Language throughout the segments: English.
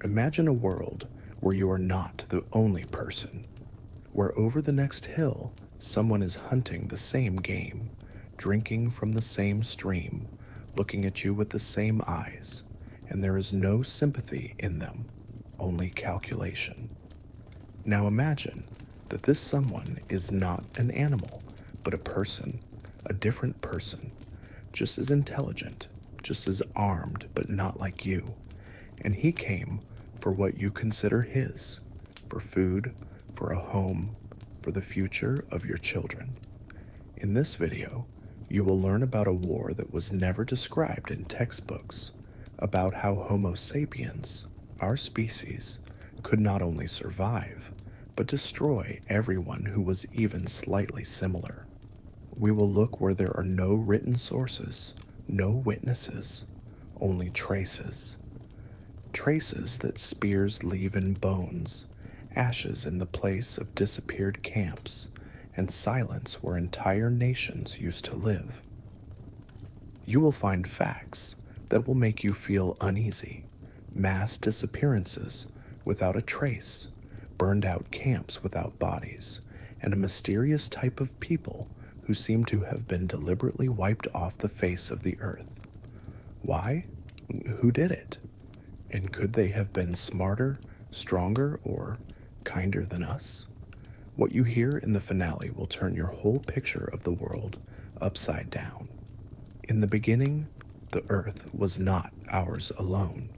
Imagine a world where you are not the only person, where over the next hill someone is hunting the same game, drinking from the same stream, looking at you with the same eyes, and there is no sympathy in them, only calculation. Now imagine that this someone is not an animal, but a person, a different person, just as intelligent, just as armed, but not like you. And he came for what you consider his, for food, for a home, for the future of your children. In this video, you will learn about a war that was never described in textbooks, about how Homo sapiens, our species, could not only survive, but destroy everyone who was even slightly similar. We will look where there are no written sources, no witnesses, only traces. Traces that spears leave in bones, ashes in the place of disappeared camps, and silence where entire nations used to live. You will find facts that will make you feel uneasy, mass disappearances without a trace, burned out camps without bodies, and a mysterious type of people who seem to have been deliberately wiped off the face of the earth. Why? Who did it? And could they have been smarter, stronger, or kinder than us? What you hear in the finale will turn your whole picture of the world upside down. In the beginning, the earth was not ours alone.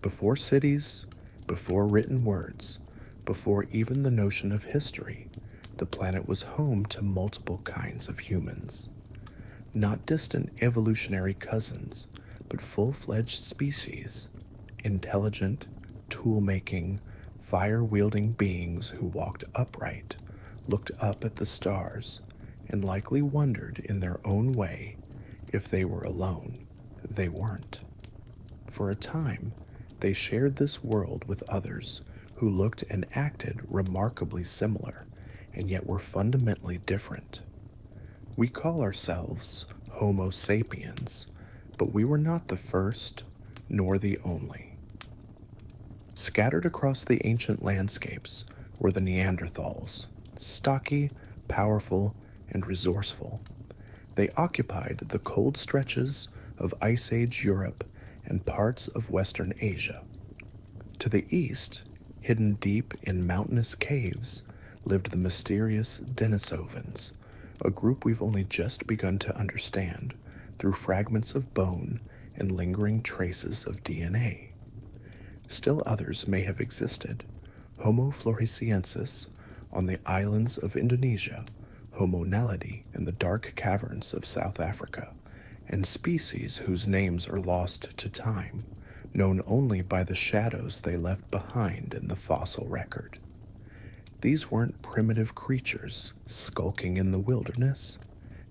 Before cities, before written words, before even the notion of history, the planet was home to multiple kinds of humans. Not distant evolutionary cousins, but full-fledged species, intelligent, tool-making, fire-wielding beings who walked upright, looked up at the stars, and likely wondered in their own way if they were alone. They weren't. For a time, they shared this world with others who looked and acted remarkably similar, and yet were fundamentally different. We call ourselves Homo sapiens, but we were not the first, nor the only. Scattered across the ancient landscapes were the Neanderthals, stocky, powerful, and resourceful. They occupied the cold stretches of Ice Age Europe and parts of Western Asia. To the east, hidden deep in mountainous caves, lived the mysterious Denisovans, a group we've only just begun to understand through fragments of bone and lingering traces of DNA. Still others may have existed: Homo floresiensis on the islands of Indonesia, Homo naledi in the dark caverns of South Africa, and species whose names are lost to time, known only by the shadows they left behind in the fossil record. These weren't primitive creatures skulking in the wilderness.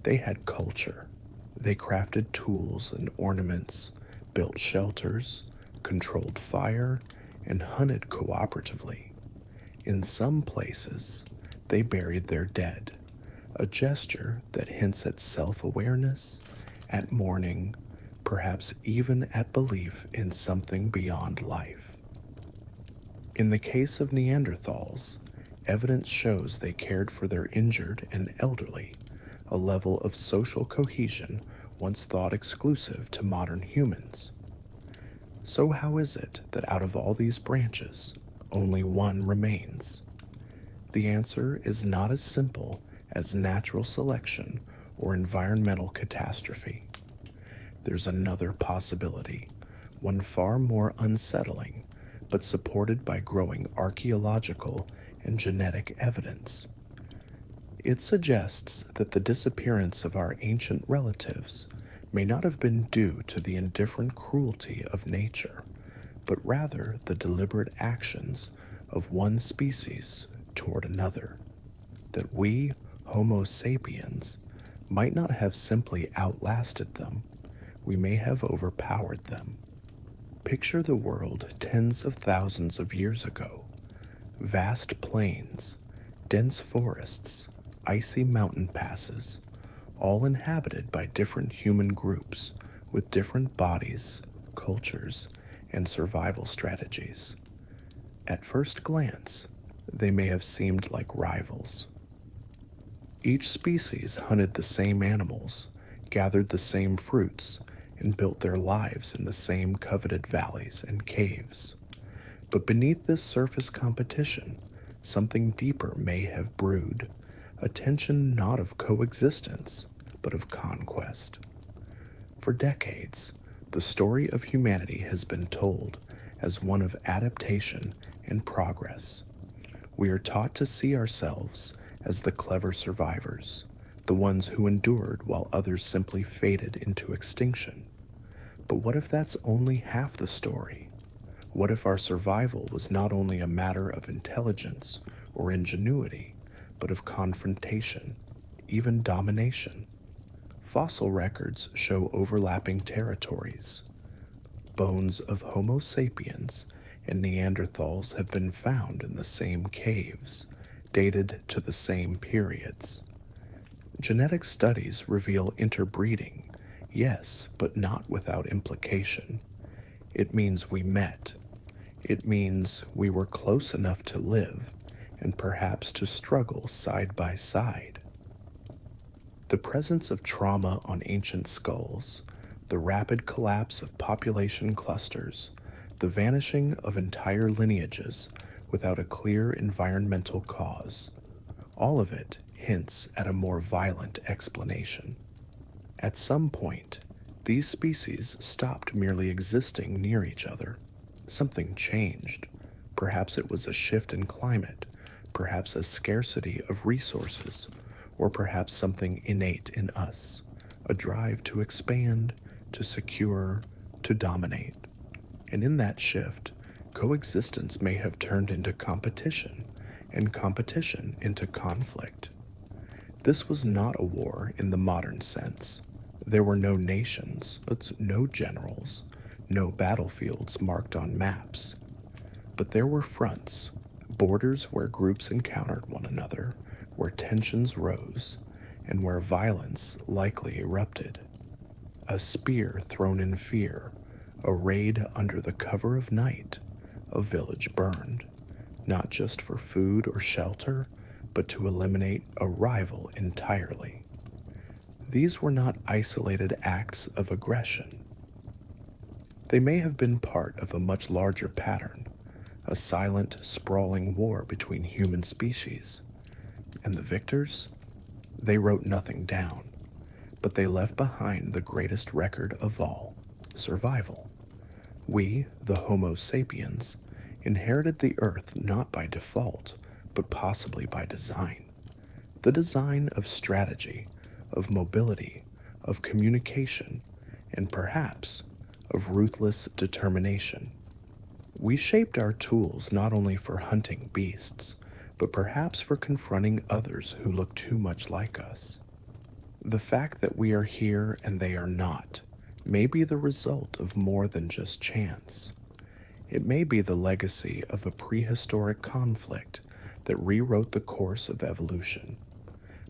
They had culture. They crafted tools and ornaments, built shelters, controlled fire, and hunted cooperatively. In some places, they buried their dead, a gesture that hints at self-awareness, at mourning, perhaps even at belief in something beyond life. In the case of Neanderthals, evidence shows they cared for their injured and elderly, a level of social cohesion once thought exclusive to modern humans. So how is it that out of all these branches, only one remains? The answer is not as simple as natural selection or environmental catastrophe. There's another possibility, one far more unsettling, but supported by growing archaeological and genetic evidence. It suggests that the disappearance of our ancient relatives may not have been due to the indifferent cruelty of nature, but rather the deliberate actions of one species toward another. That we, Homo sapiens, might not have simply outlasted them, we may have overpowered them. Picture the world tens of thousands of years ago. Vast plains, dense forests, icy mountain passes, all inhabited by different human groups with different bodies, cultures, and survival strategies. At first glance, they may have seemed like rivals. Each species hunted the same animals, gathered the same fruits, and built their lives in the same coveted valleys and caves. But beneath this surface competition, something deeper may have brewed, a tension not of coexistence, but of conquest. For decades, the story of humanity has been told as one of adaptation and progress. We are taught to see ourselves as the clever survivors, the ones who endured while others simply faded into extinction. But what if that's only half the story? What if our survival was not only a matter of intelligence or ingenuity, but of confrontation, even domination? Fossil records show overlapping territories. Bones of Homo sapiens and Neanderthals have been found in the same caves, dated to the same periods. Genetic studies reveal interbreeding, yes, but not without implication. It means we met. It means we were close enough to live and perhaps to struggle side by side. The presence of trauma on ancient skulls, the rapid collapse of population clusters, the vanishing of entire lineages without a clear environmental cause, all of it hints at a more violent explanation. At some point, these species stopped merely existing near each other. Something changed. Perhaps it was a shift in climate, perhaps a scarcity of resources, or perhaps something innate in us, a drive to expand, to secure, to dominate. And in that shift, coexistence may have turned into competition, and competition into conflict. This was not a war in the modern sense. There were no nations, no generals, no battlefields marked on maps. But there were fronts, borders where groups encountered one another, where tensions rose, and where violence likely erupted. A spear thrown in fear, a raid under the cover of night, a village burned, not just for food or shelter, but to eliminate a rival entirely. These were not isolated acts of aggression. They may have been part of a much larger pattern, a silent, sprawling war between human species. And the victors? They wrote nothing down, but they left behind the greatest record of all, survival. We, the Homo sapiens, inherited the earth not by default, but possibly by design. The design of strategy, of mobility, of communication, and perhaps of ruthless determination. We shaped our tools not only for hunting beasts, but perhaps for confronting others who look too much like us. The fact that we are here and they are not may be the result of more than just chance. It may be the legacy of a prehistoric conflict that rewrote the course of evolution.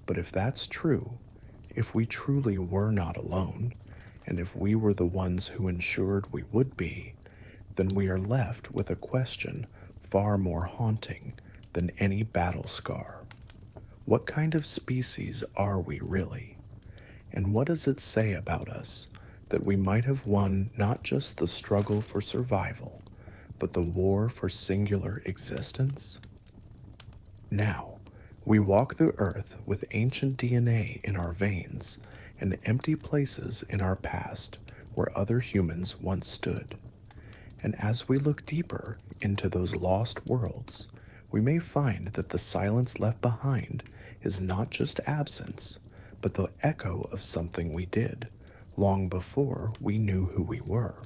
But if that's true, if we truly were not alone, and if we were the ones who ensured we would be, then we are left with a question far more haunting than any battle scar. What kind of species are we really? And what does it say about us that we might have won not just the struggle for survival, but the war for singular existence? Now, we walk the earth with ancient DNA in our veins and empty places in our past where other humans once stood. And as we look deeper into those lost worlds, we may find that the silence left behind is not just absence, but the echo of something we did long before we knew who we were.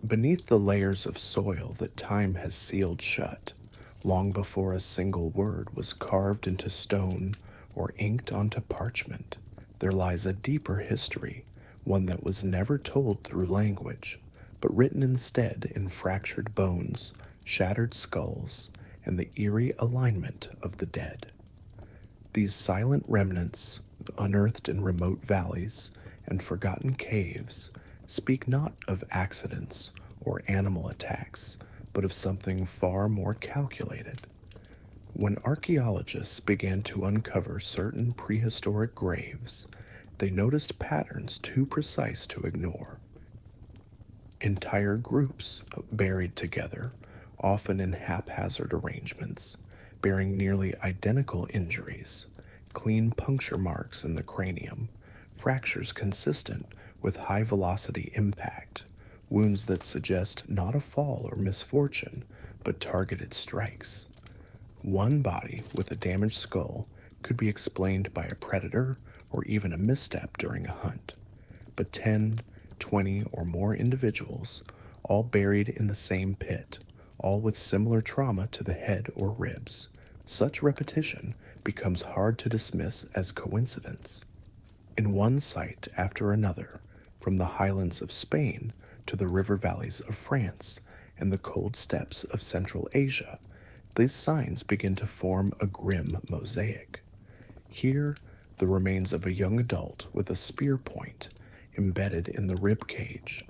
Beneath the layers of soil that time has sealed shut, long before a single word was carved into stone or inked onto parchment, there lies a deeper history, one that was never told through language, but written instead in fractured bones, shattered skulls, and the eerie alignment of the dead. These silent remnants, unearthed in remote valleys and forgotten caves, speak not of accidents or animal attacks, but of something far more calculated. When archaeologists began to uncover certain prehistoric graves, they noticed patterns too precise to ignore. Entire groups buried together, often in haphazard arrangements, bearing nearly identical injuries, clean puncture marks in the cranium, fractures consistent with high velocity impact, wounds that suggest not a fall or misfortune, but targeted strikes. One body with a damaged skull could be explained by a predator or even a misstep during a hunt, but 10, 20, or more individuals, all buried in the same pit, all with similar trauma to the head or ribs. Such repetition becomes hard to dismiss as coincidence. In one site after another, from the highlands of Spain to the river valleys of France and the cold steppes of Central Asia, these signs begin to form a grim mosaic. Here, the remains of a young adult with a spear point embedded in the rib cage,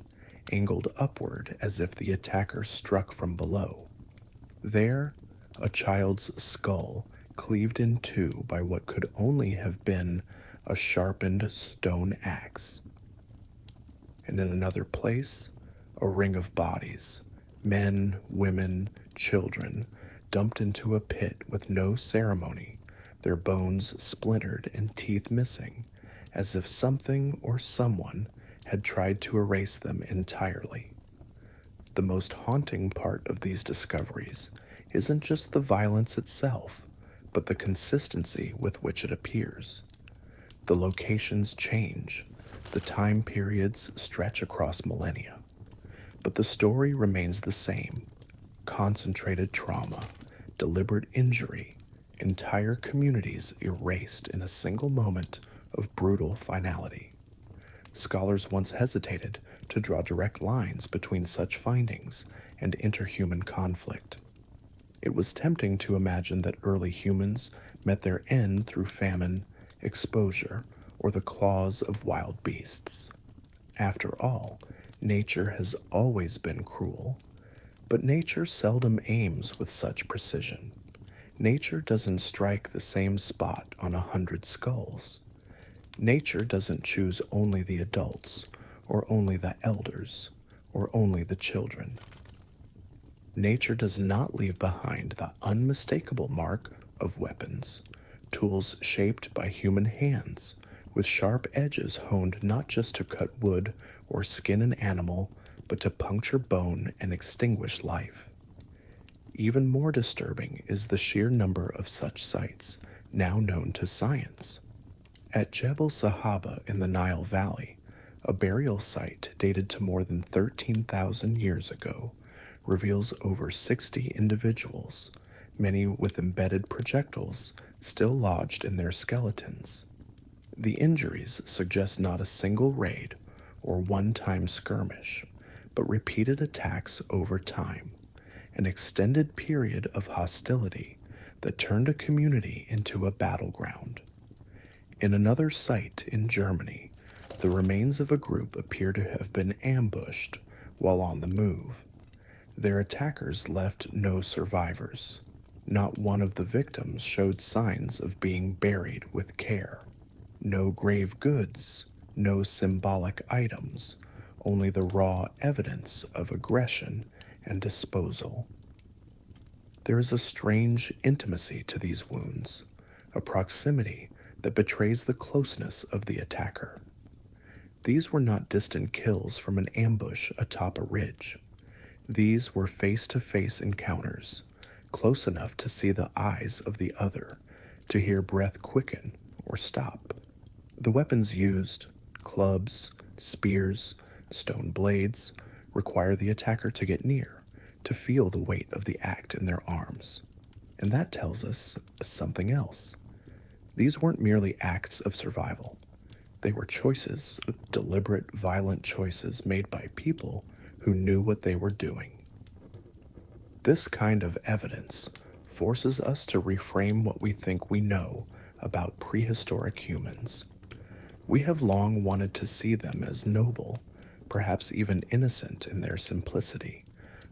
angled upward as if the attacker struck from below. There, a child's skull cleaved in two by what could only have been a sharpened stone axe. And in another place, a ring of bodies, men, women, children, dumped into a pit with no ceremony, their bones splintered and teeth missing, as if something or someone had tried to erase them entirely. The most haunting part of these discoveries isn't just the violence itself, but the consistency with which it appears. The locations change, the time periods stretch across millennia, but the story remains the same: concentrated trauma, deliberate injury, entire communities erased in a single moment of brutal finality. Scholars once hesitated to draw direct lines between such findings and interhuman conflict. It was tempting to imagine that early humans met their end through famine, exposure, or the claws of wild beasts. After all, nature has always been cruel, but nature seldom aims with such precision. Nature doesn't strike the same spot on 100 skulls. Nature doesn't choose only the adults, or only the elders, or only the children. Nature does not leave behind the unmistakable mark of weapons, tools shaped by human hands, with sharp edges honed not just to cut wood or skin an animal, but to puncture bone and extinguish life. Even more disturbing is the sheer number of such sites now known to science. At Jebel Sahaba in the Nile Valley, a burial site dated to more than 13,000 years ago reveals over 60 individuals, many with embedded projectiles still lodged in their skeletons. The injuries suggest not a single raid or one-time skirmish, but repeated attacks over time, an extended period of hostility that turned a community into a battleground. In another site in Germany, the remains of a group appear to have been ambushed while on the move. Their attackers left no survivors. Not one of the victims showed signs of being buried with care. No grave goods, no symbolic items, only the raw evidence of aggression and disposal. There is a strange intimacy to these wounds, a proximity that betrays the closeness of the attacker. These were not distant kills from an ambush atop a ridge. These were face-to-face encounters, close enough to see the eyes of the other, to hear breath quicken or stop. The weapons used, clubs, spears, stone blades, require the attacker to get near, to feel the weight of the act in their arms. And that tells us something else. These weren't merely acts of survival. They were choices, deliberate, violent choices made by people who knew what they were doing. This kind of evidence forces us to reframe what we think we know about prehistoric humans. We have long wanted to see them as noble, perhaps even innocent in their simplicity,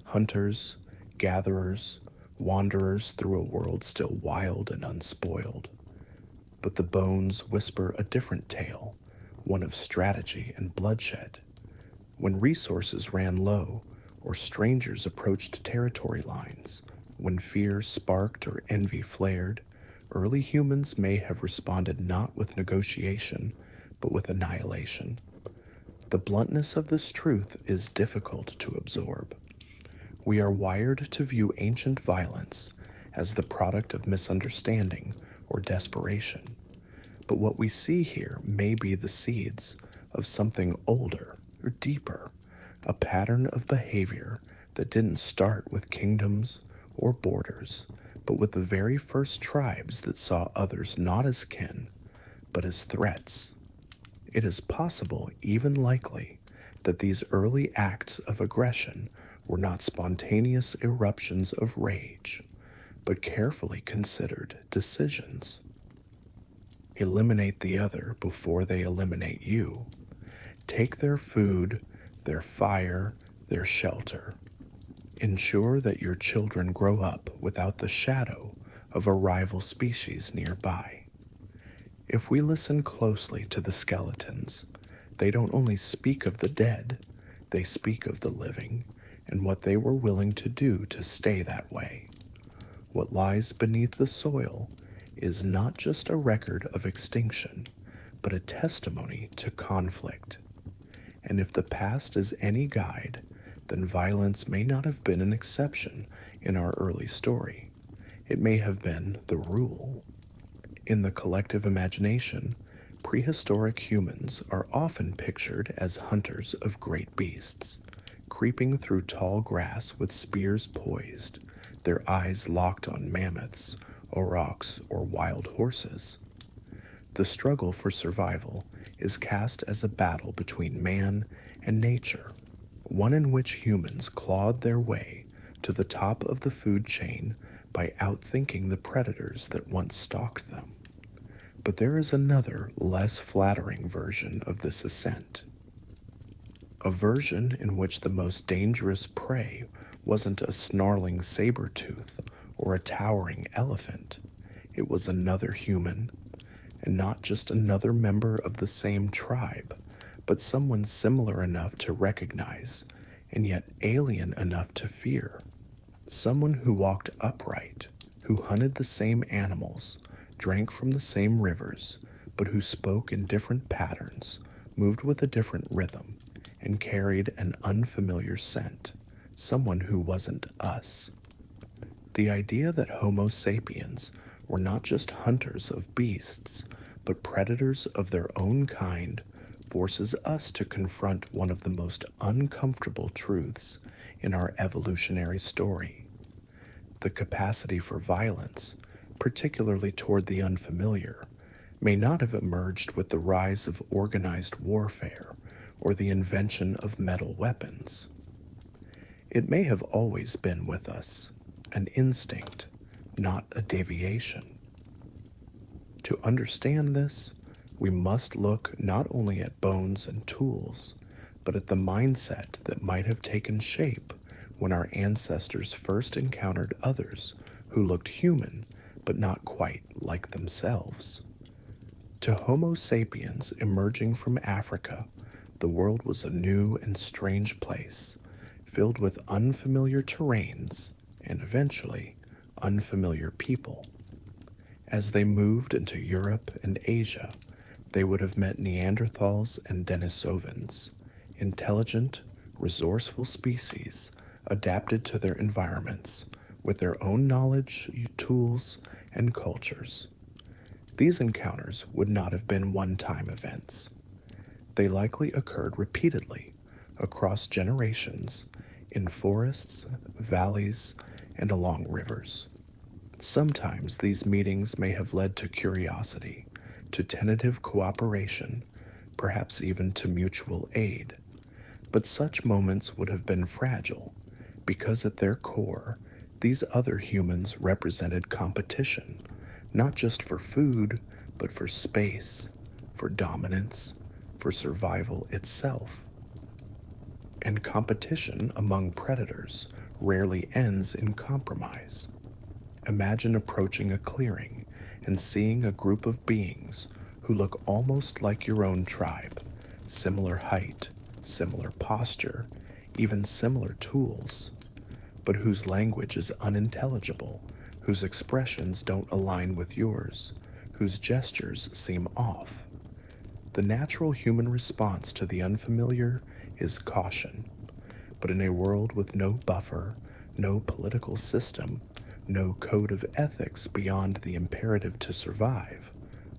hunters, gatherers, wanderers through a world still wild and unspoiled. But the bones whisper a different tale, one of strategy and bloodshed. When resources ran low, or strangers approached territory lines, when fear sparked or envy flared, early humans may have responded not with negotiation, but with annihilation. The bluntness of this truth is difficult to absorb. We are wired to view ancient violence as the product of misunderstanding or desperation. But what we see here may be the seeds of something older or deeper, a pattern of behavior that didn't start with kingdoms or borders, but with the very first tribes that saw others not as kin, but as threats. It is possible, even likely, that these early acts of aggression were not spontaneous eruptions of rage, but carefully considered decisions. Eliminate the other before they eliminate you. Take their food, their fire, their shelter. Ensure that your children grow up without the shadow of a rival species nearby. If we listen closely to the skeletons, they don't only speak of the dead, they speak of the living and what they were willing to do to stay that way. What lies beneath the soil is not just a record of extinction, but a testimony to conflict. And if the past is any guide, then violence may not have been an exception in our early story. It may have been the rule. In the collective imagination, prehistoric humans are often pictured as hunters of great beasts, creeping through tall grass with spears poised, their eyes locked on mammoths, aurochs, or wild horses. The struggle for survival is cast as a battle between man and nature, one in which humans clawed their way to the top of the food chain by outthinking the predators that once stalked them. But there is another, less flattering version of this ascent. A version in which the most dangerous prey wasn't a snarling saber-tooth or a towering elephant. It was another human, and not just another member of the same tribe, but someone similar enough to recognize, and yet alien enough to fear. Someone who walked upright, who hunted the same animals, drank from the same rivers, but who spoke in different patterns, moved with a different rhythm, and carried an unfamiliar scent. Someone who wasn't us. The idea that Homo sapiens were not just hunters of beasts, but predators of their own kind forces us to confront one of the most uncomfortable truths in our evolutionary story. The capacity for violence, particularly toward the unfamiliar, may not have emerged with the rise of organized warfare or the invention of metal weapons. It may have always been with us, an instinct, not a deviation. To understand this, we must look not only at bones and tools, but at the mindset that might have taken shape when our ancestors first encountered others who looked human but not quite like themselves. To Homo sapiens emerging from Africa, the world was a new and strange place, filled with unfamiliar terrains and eventually unfamiliar people. As they moved into Europe and Asia, they would have met Neanderthals and Denisovans, intelligent, resourceful species adapted to their environments with their own knowledge, tools, and cultures. These encounters would not have been one-time events. They likely occurred repeatedly across generations in forests, valleys, and along rivers. Sometimes these meetings may have led to curiosity, to tentative cooperation, perhaps even to mutual aid. But such moments would have been fragile, because at their core, these other humans represented competition, not just for food, but for space, for dominance, for survival itself. And competition among predators rarely ends in compromise. Imagine approaching a clearing and seeing a group of beings who look almost like your own tribe, similar height, similar posture, even similar tools, but whose language is unintelligible, whose expressions don't align with yours, whose gestures seem off. The natural human response to the unfamiliar is caution, but in a world with no buffer, no political system, no code of ethics beyond the imperative to survive,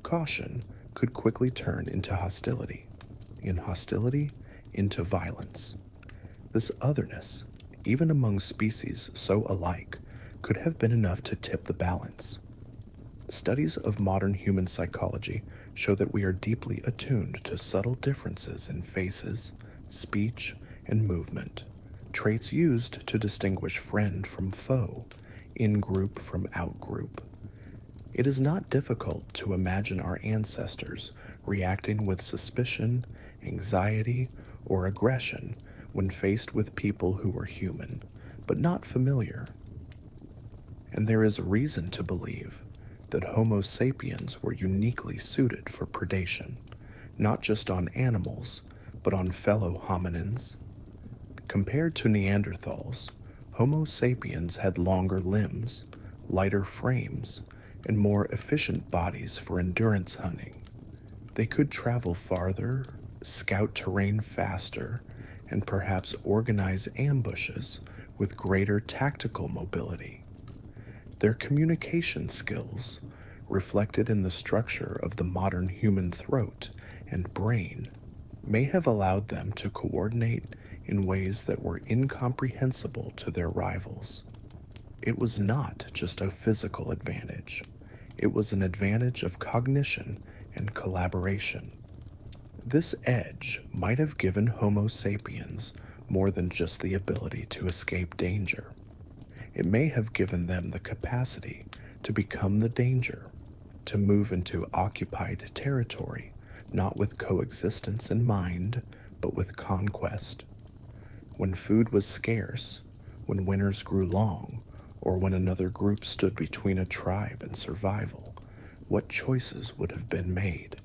caution could quickly turn into hostility, in hostility into violence. This otherness, even among species so alike, could have been enough to tip the balance. Studies of modern human psychology show that we are deeply attuned to subtle differences in faces, speech, and movement, traits used to distinguish friend from foe, in-group from out-group. It is not difficult to imagine our ancestors reacting with suspicion, anxiety, or aggression when faced with people who were human, but not familiar. And there is reason to believe that Homo sapiens were uniquely suited for predation, not just on animals, but on fellow hominins. Compared to Neanderthals, Homo sapiens had longer limbs, lighter frames, and more efficient bodies for endurance hunting. They could travel farther, scout terrain faster, and perhaps organize ambushes with greater tactical mobility. Their communication skills, reflected in the structure of the modern human throat and brain, may have allowed them to coordinate in ways that were incomprehensible to their rivals. It was not just a physical advantage. It was an advantage of cognition and collaboration. This edge might have given Homo sapiens more than just the ability to escape danger. It may have given them the capacity to become the danger, to move into occupied territory, not with coexistence in mind, but with conquest. When food was scarce, when winters grew long, or when another group stood between a tribe and survival, what choices would have been made?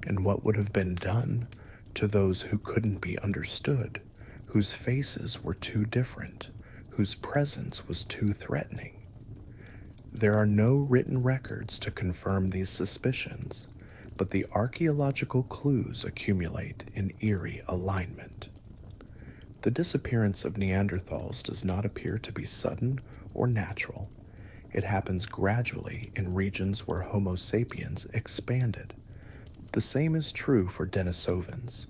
And what would have been done to those who couldn't be understood, whose faces were too different, whose presence was too threatening? There are no written records to confirm these suspicions, but the archaeological clues accumulate in eerie alignment. The disappearance of Neanderthals does not appear to be sudden or natural. It happens gradually in regions where Homo sapiens expanded. The same is true for Denisovans.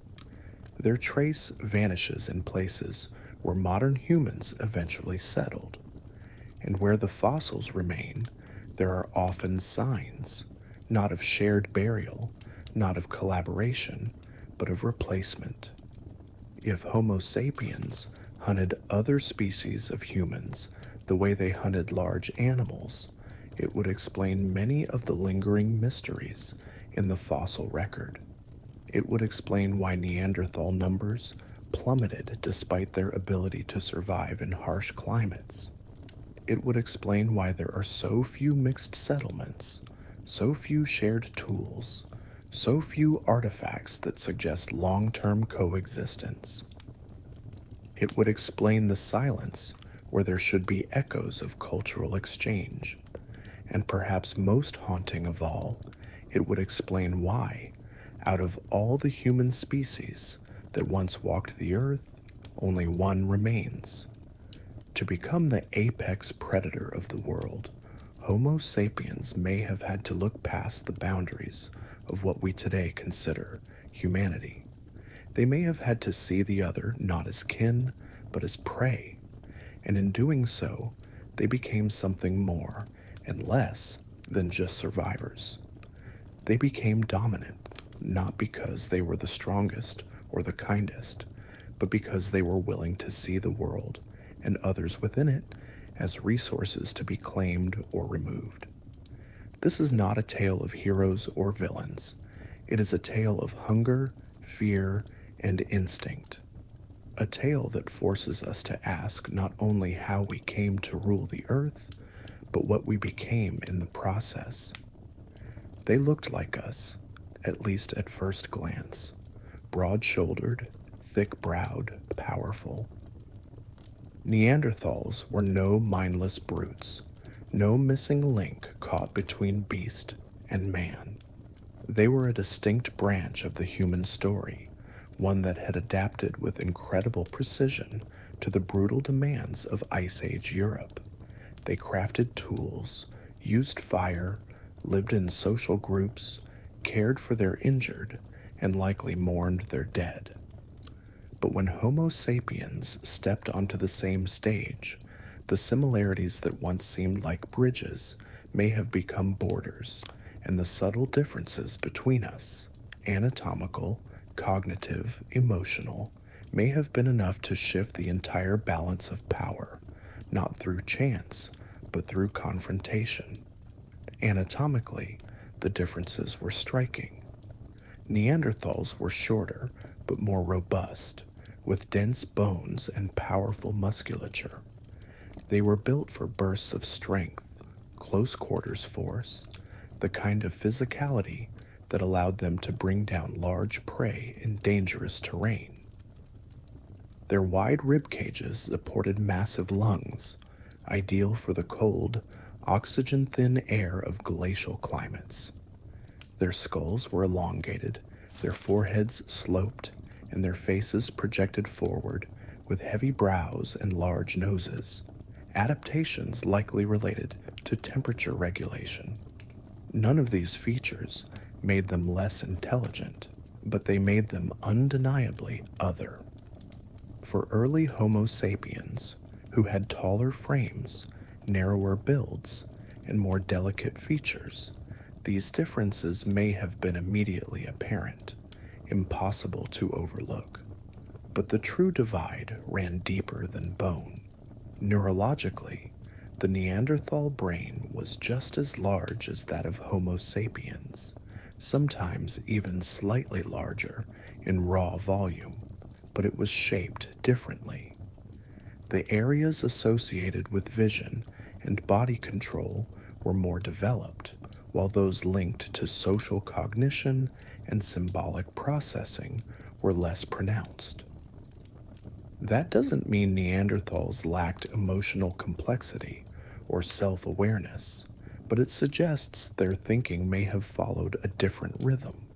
Their trace vanishes in places where modern humans eventually settled. And where the fossils remain, there are often signs, not of shared burial, not of collaboration, but of replacement. If Homo sapiens hunted other species of humans the way they hunted large animals, it would explain many of the lingering mysteries in the fossil record. It would explain why Neanderthal numbers plummeted despite their ability to survive in harsh climates. It would explain why there are so few mixed settlements, so few shared tools, so few artifacts that suggest long-term coexistence. It would explain the silence where there should be echoes of cultural exchange. And perhaps most haunting of all, it would explain why, out of all the human species that once walked the earth, only one remains. To become the apex predator of the world, Homo sapiens may have had to look past the boundaries of what we today consider humanity. They may have had to see the other not as kin, but as prey, and in doing so, they became something more and less than just survivors. They became dominant, not because they were the strongest or the kindest, but because they were willing to see the world and others within it as resources to be claimed or removed. This is not a tale of heroes or villains. It is a tale of hunger, fear, and instinct. A tale that forces us to ask not only how we came to rule the earth, but what we became in the process. They looked like us, at least at first glance, broad-shouldered, thick-browed, powerful. Neanderthals were no mindless brutes, no missing link caught between beast and man. They were a distinct branch of the human story, one that had adapted with incredible precision to the brutal demands of Ice Age Europe. They crafted tools, used fire, lived in social groups, cared for their injured, and likely mourned their dead. But when Homo sapiens stepped onto the same stage, the similarities that once seemed like bridges may have become borders, and the subtle differences between us, anatomical, cognitive, emotional, may have been enough to shift the entire balance of power, not through chance, but through confrontation. Anatomically, the differences were striking. Neanderthals were shorter, but more robust, with dense bones and powerful musculature. They were built for bursts of strength, close quarters force, the kind of physicality that allowed them to bring down large prey in dangerous terrain. Their wide rib cages supported massive lungs, ideal for the cold, oxygen-thin air of glacial climates. Their skulls were elongated, their foreheads sloped, and their faces projected forward with heavy brows and large noses, adaptations likely related to temperature regulation. None of these features made them less intelligent, but they made them undeniably other. For early Homo sapiens, who had taller frames, narrower builds, and more delicate features, these differences may have been immediately apparent, impossible to overlook. But the true divide ran deeper than bone. Neurologically, the Neanderthal brain was just as large as that of Homo sapiens, sometimes even slightly larger in raw volume, but it was shaped differently. The areas associated with vision and body control were more developed, while those linked to social cognition and symbolic processing were less pronounced. That doesn't mean Neanderthals lacked emotional complexity or self-awareness, but it suggests their thinking may have followed a different rhythm.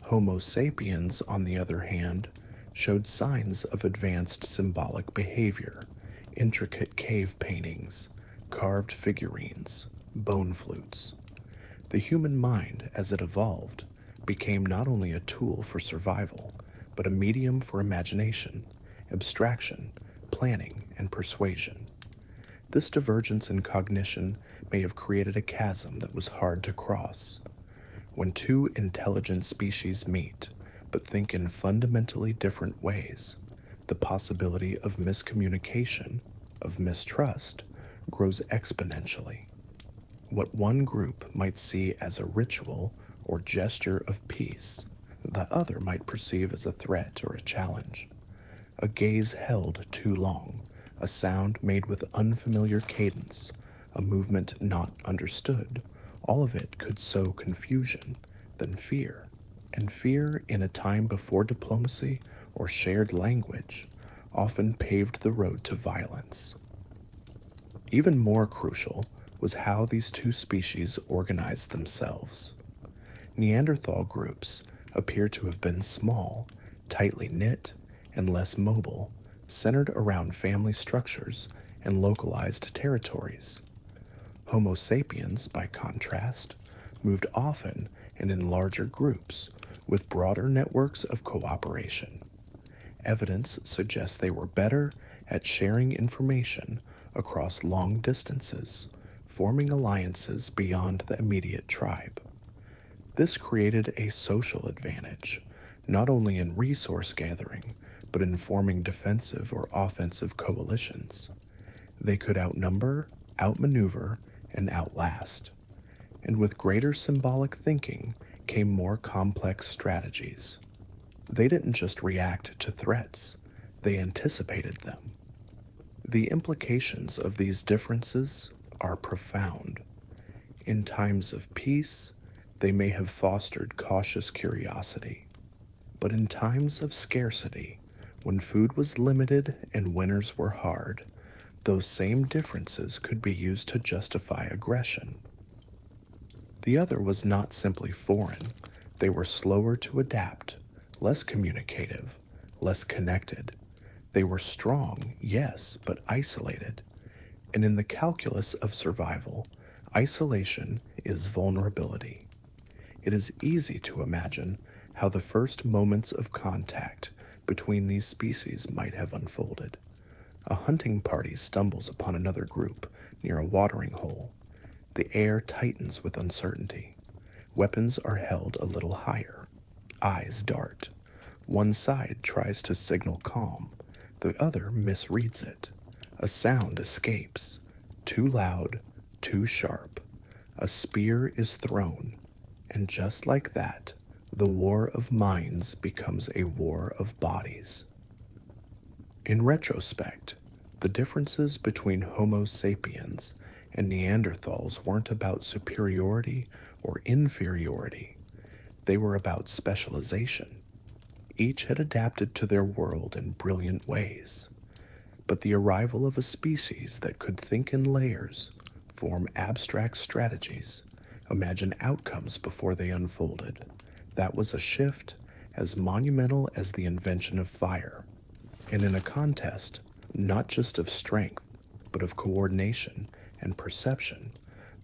Homo sapiens, on the other hand, showed signs of advanced symbolic behavior, intricate cave paintings, carved figurines, bone flutes. The human mind, as it evolved, became not only a tool for survival, but a medium for imagination, abstraction, planning, and persuasion. This divergence in cognition may have created a chasm that was hard to cross. When two intelligent species meet, but think in fundamentally different ways, the possibility of miscommunication, of mistrust, grows exponentially. What one group might see as a ritual or gesture of peace, the other might perceive as a threat or a challenge. A gaze held too long, a sound made with unfamiliar cadence, a movement not understood, all of it could sow confusion, then fear. And fear, in a time before diplomacy or shared language, often paved the road to violence. Even more crucial was how these two species organized themselves. Neanderthal groups appear to have been small, tightly knit, and less mobile, centered around family structures and localized territories. Homo sapiens, by contrast, moved often and in larger groups, with broader networks of cooperation. Evidence suggests they were better at sharing information across long distances, forming alliances beyond the immediate tribe. This created a social advantage, not only in resource gathering, but in forming defensive or offensive coalitions. They could outnumber, outmaneuver, and outlast. And with greater symbolic thinking came more complex strategies. They didn't just react to threats, They anticipated them. The implications of these differences are profound. In times of peace, they may have fostered cautious curiosity. But in times of scarcity, when food was limited and winters were hard, those same differences could be used to justify aggression. The other was not simply foreign, they were slower to adapt, less communicative, less connected. They were strong, yes, but isolated. And in the calculus of survival, isolation is vulnerability. It is easy to imagine how the first moments of contact between these species might have unfolded. A hunting party stumbles upon another group near a watering hole. The air tightens with uncertainty. Weapons are held a little higher. Eyes dart. One side tries to signal calm. The other misreads it. A sound escapes. Too loud, too sharp. A spear is thrown. And just like that, the war of minds becomes a war of bodies. In retrospect, the differences between Homo sapiens and Neanderthals weren't about superiority or inferiority. They were about specialization. Each had adapted to their world in brilliant ways. But the arrival of a species that could think in layers, form abstract strategies, imagine outcomes before they unfolded, that was a shift as monumental as the invention of fire. And in a contest, not just of strength, but of coordination and perception,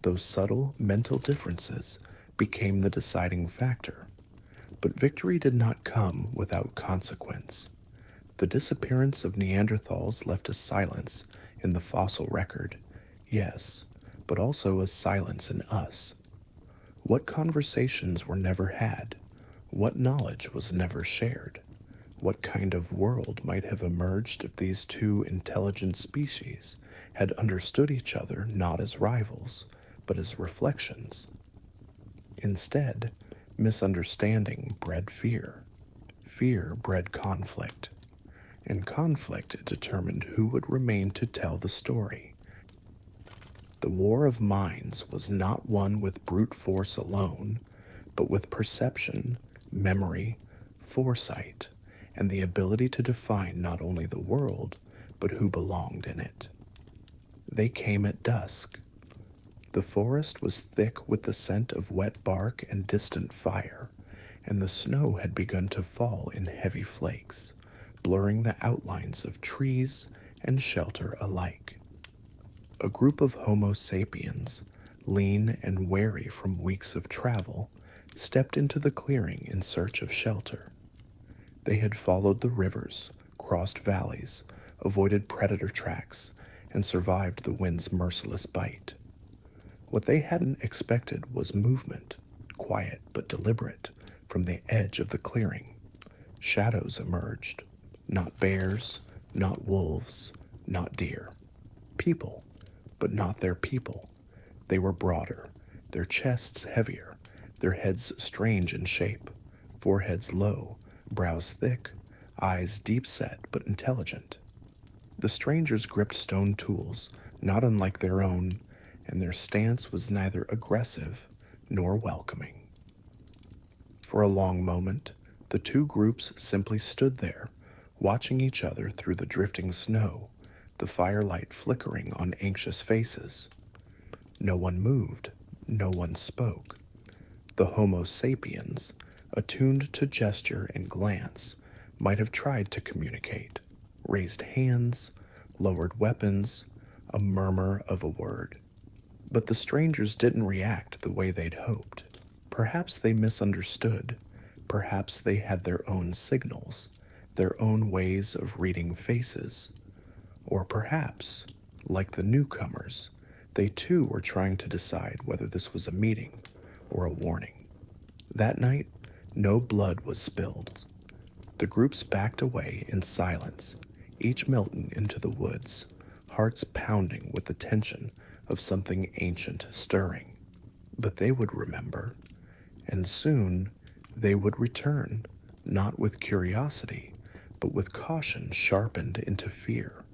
those subtle mental differences became the deciding factor. But victory did not come without consequence. The disappearance of Neanderthals left a silence in the fossil record, yes, but also a silence in us. What conversations were never had? What knowledge was never shared? What kind of world might have emerged if these two intelligent species had understood each other not as rivals, but as reflections? Instead, misunderstanding bred fear. Fear bred conflict. And conflict determined who would remain to tell the story. The war of minds was not won with brute force alone, but with perception, memory, foresight, and the ability to define not only the world, but who belonged in it. They came at dusk. The forest was thick with the scent of wet bark and distant fire, and the snow had begun to fall in heavy flakes, blurring the outlines of trees and shelter alike. A group of Homo sapiens, lean and weary from weeks of travel, stepped into the clearing in search of shelter. They had followed the rivers, crossed valleys, avoided predator tracks, and survived the wind's merciless bite. What they hadn't expected was movement, quiet but deliberate, from the edge of the clearing. Shadows emerged, not bears, not wolves, not deer. People, but not their people. They were broader, their chests heavier, their heads strange in shape, foreheads low, brows thick, eyes deep-set but intelligent. The strangers gripped stone tools, not unlike their own, and their stance was neither aggressive nor welcoming. For a long moment, the two groups simply stood there, watching each other through the drifting snow, the firelight flickering on anxious faces. No one moved, no one spoke. The Homo sapiens, attuned to gesture and glance, might have tried to communicate, raised hands, lowered weapons, a murmur of a word. But the strangers didn't react the way they'd hoped. Perhaps they misunderstood. Perhaps they had their own signals, their own ways of reading faces. Or perhaps, like the newcomers, they too were trying to decide whether this was a meeting or a warning. That night, no blood was spilled. The groups backed away in silence, each melting into the woods, hearts pounding with the tension of something ancient stirring. But they would remember, and soon they would return, not with curiosity, but with caution sharpened into fear.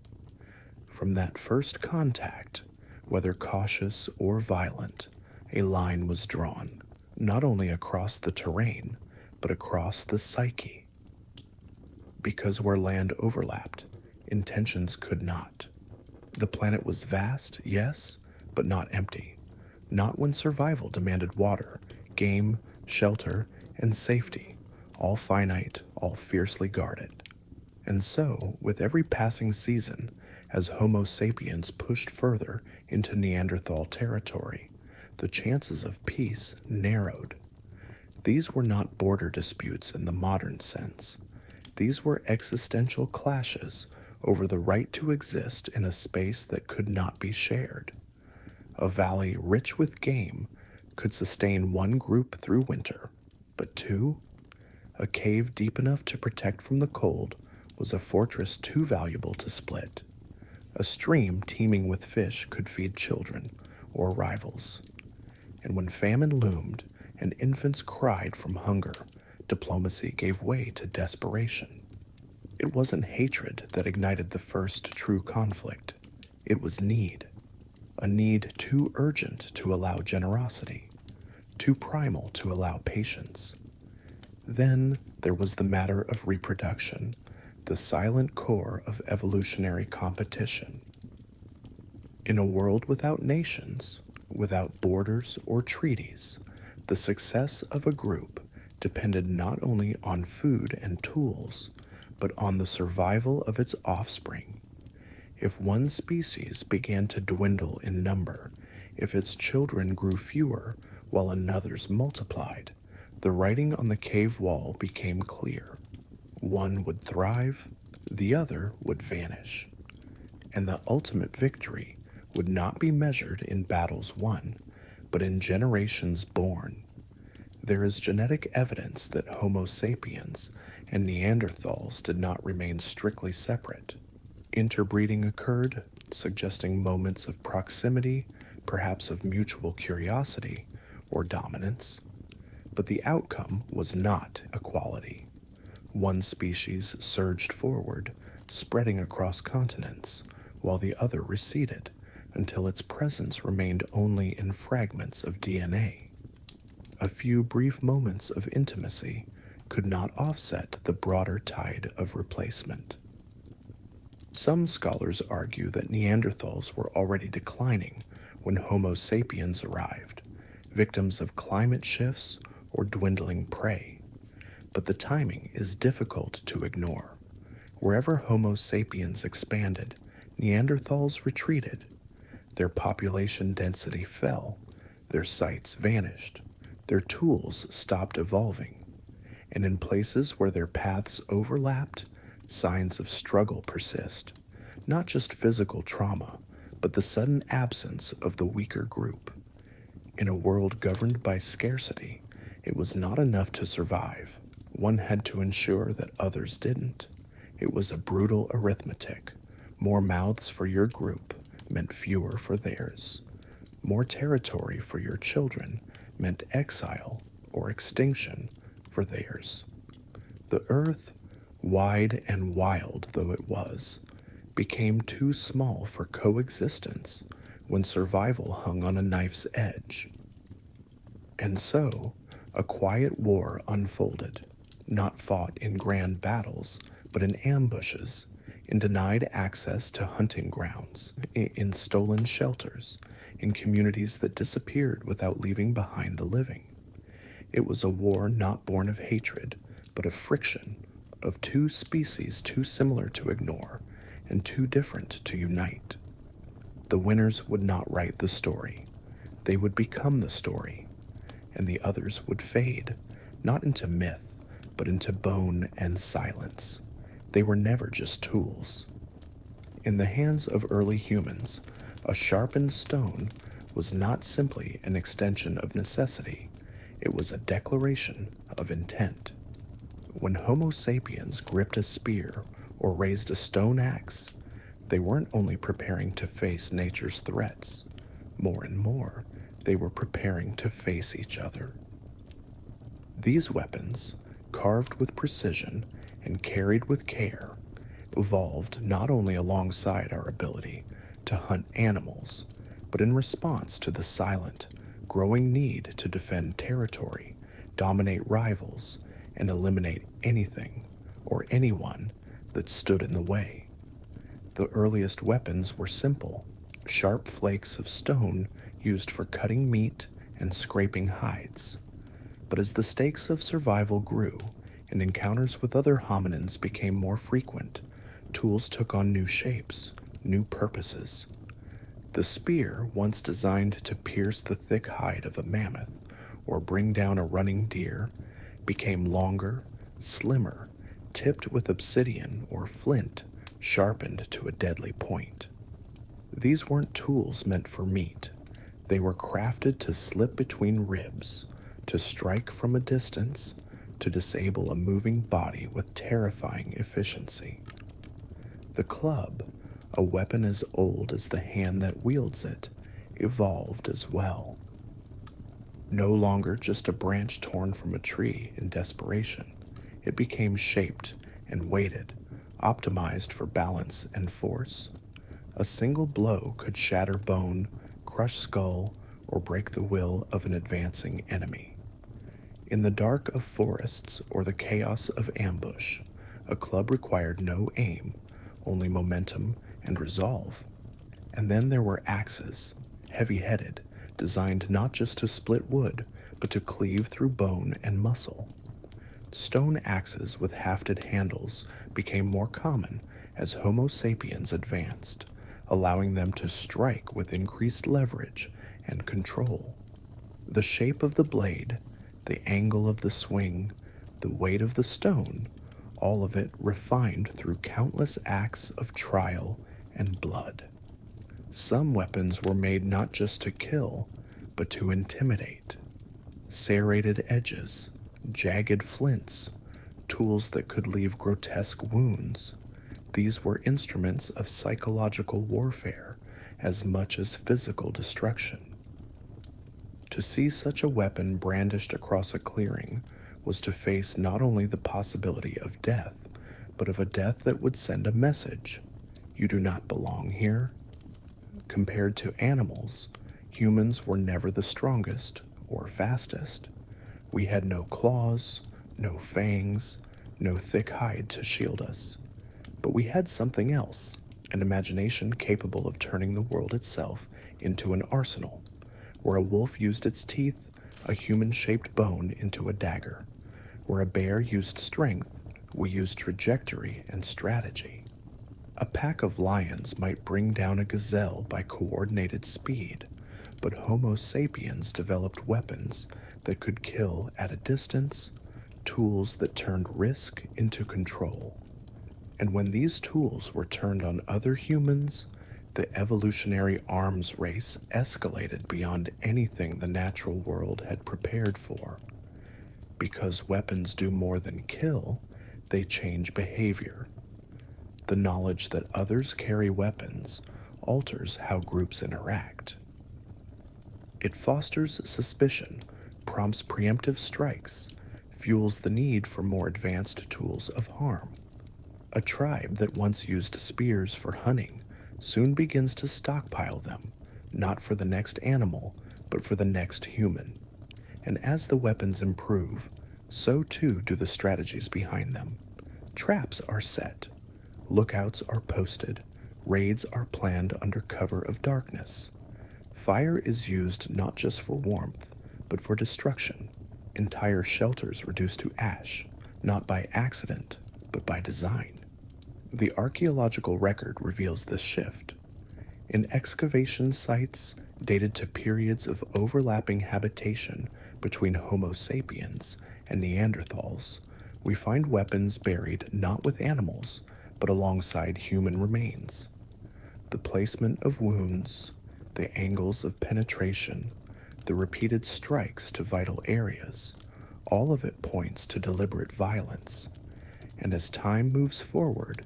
From that first contact, whether cautious or violent, a line was drawn, not only across the terrain, but across the psyche. Because where land overlapped, intentions could not. The planet was vast, yes, but not empty. Not when survival demanded water, game, shelter, and safety, all finite, all fiercely guarded. And so, with every passing season, as Homo sapiens pushed further into Neanderthal territory, the chances of peace narrowed. These were not border disputes in the modern sense. These were existential clashes over the right to exist in a space that could not be shared. A valley rich with game could sustain one group through winter, but two? A cave deep enough to protect from the cold was a fortress too valuable to split. A stream teeming with fish could feed children or rivals. And when famine loomed and infants cried from hunger, diplomacy gave way to desperation. It wasn't hatred that ignited the first true conflict. It was need. A need too urgent to allow generosity, too primal to allow patience. Then there was the matter of reproduction, the silent core of evolutionary competition. In a world without nations, without borders or treaties, the success of a group depended not only on food and tools, but on the survival of its offspring. If one species began to dwindle in number, if its children grew fewer while another's multiplied, the writing on the cave wall became clear. One would thrive, the other would vanish. And the ultimate victory would not be measured in battles won, but in generations born. There is genetic evidence that Homo sapiens and Neanderthals did not remain strictly separate. Interbreeding occurred, suggesting moments of proximity, perhaps of mutual curiosity or dominance. But the outcome was not equality. One species surged forward, spreading across continents, while the other receded until its presence remained only in fragments of DNA. A few brief moments of intimacy could not offset the broader tide of replacement. Some scholars argue that Neanderthals were already declining when Homo sapiens arrived, victims of climate shifts or dwindling prey. But the timing is difficult to ignore. Wherever Homo sapiens expanded, Neanderthals retreated. Their population density fell, their sites vanished, their tools stopped evolving, and in places where their paths overlapped, signs of struggle persist, not just physical trauma, but the sudden absence of the weaker group. In a world governed by scarcity, it was not enough to survive. One had to ensure that others didn't. It was a brutal arithmetic. More mouths for your group meant fewer for theirs. More territory for your children meant exile or extinction for theirs. The earth, wide and wild though it was, became too small for coexistence when survival hung on a knife's edge. And so, a quiet war unfolded, not fought in grand battles, but in ambushes, in denied access to hunting grounds, in stolen shelters, in communities that disappeared without leaving behind the living. It was a war not born of hatred, but of friction, of two species too similar to ignore and too different to unite. The winners would not write the story. They would become the story, and the others would fade, not into myth, but into bone and silence. They were never just tools. In the hands of early humans, a sharpened stone was not simply an extension of necessity. It was a declaration of intent. When Homo sapiens gripped a spear or raised a stone axe, they weren't only preparing to face nature's threats. More and more, they were preparing to face each other. These weapons, carved with precision and carried with care, evolved not only alongside our ability to hunt animals, but in response to the silent, growing need to defend territory, dominate rivals, and eliminate anything or anyone that stood in the way. The earliest weapons were simple, sharp flakes of stone used for cutting meat and scraping hides. But as the stakes of survival grew and encounters with other hominins became more frequent, tools took on new shapes, new purposes. The spear, once designed to pierce the thick hide of a mammoth or bring down a running deer, became longer, slimmer, tipped with obsidian or flint, sharpened to a deadly point. These weren't tools meant for meat. They were crafted to slip between ribs, to strike from a distance, to disable a moving body with terrifying efficiency. The club, a weapon as old as the hand that wields it, evolved as well. No longer just a branch torn from a tree in desperation, it became shaped and weighted, optimized for balance and force. A single blow could shatter bone, crush skull, or break the will of an advancing enemy. In the dark of forests or the chaos of ambush, a club required no aim, only momentum and resolve. And then there were axes, heavy-headed, designed not just to split wood, but to cleave through bone and muscle. Stone axes with hafted handles became more common as Homo sapiens advanced, allowing them to strike with increased leverage and control. The shape of the blade, the angle of the swing, the weight of the stone, all of it refined through countless acts of trial and blood. Some weapons were made not just to kill, but to intimidate. Serrated edges, jagged flints, tools that could leave grotesque wounds. These were instruments of psychological warfare as much as physical destruction. To see such a weapon brandished across a clearing was to face not only the possibility of death, but of a death that would send a message: you do not belong here. Compared to animals, humans were never the strongest or fastest. We had no claws, no fangs, no thick hide to shield us. But we had something else, an imagination capable of turning the world itself into an arsenal. Where a wolf used its teeth, a human-shaped bone into a dagger. Where a bear used strength, we used trajectory and strategy. A pack of lions might bring down a gazelle by coordinated speed, but Homo sapiens developed weapons that could kill at a distance, tools that turned risk into control. And when these tools were turned on other humans, the evolutionary arms race escalated beyond anything the natural world had prepared for. Because weapons do more than kill, they change behavior. The knowledge that others carry weapons alters how groups interact. It fosters suspicion, prompts preemptive strikes, fuels the need for more advanced tools of harm. A tribe that once used spears for hunting soon begins to stockpile them, not for the next animal, but for the next human. And as the weapons improve, so too do the strategies behind them. Traps are set, lookouts are posted, raids are planned under cover of darkness. Fire is used not just for warmth, but for destruction. Entire shelters reduced to ash, not by accident, but by design. The archaeological record reveals this shift. In excavation sites dated to periods of overlapping habitation between Homo sapiens and Neanderthals, we find weapons buried not with animals, but alongside human remains. The placement of wounds, the angles of penetration, the repeated strikes to vital areas, all of it points to deliberate violence. And as time moves forward,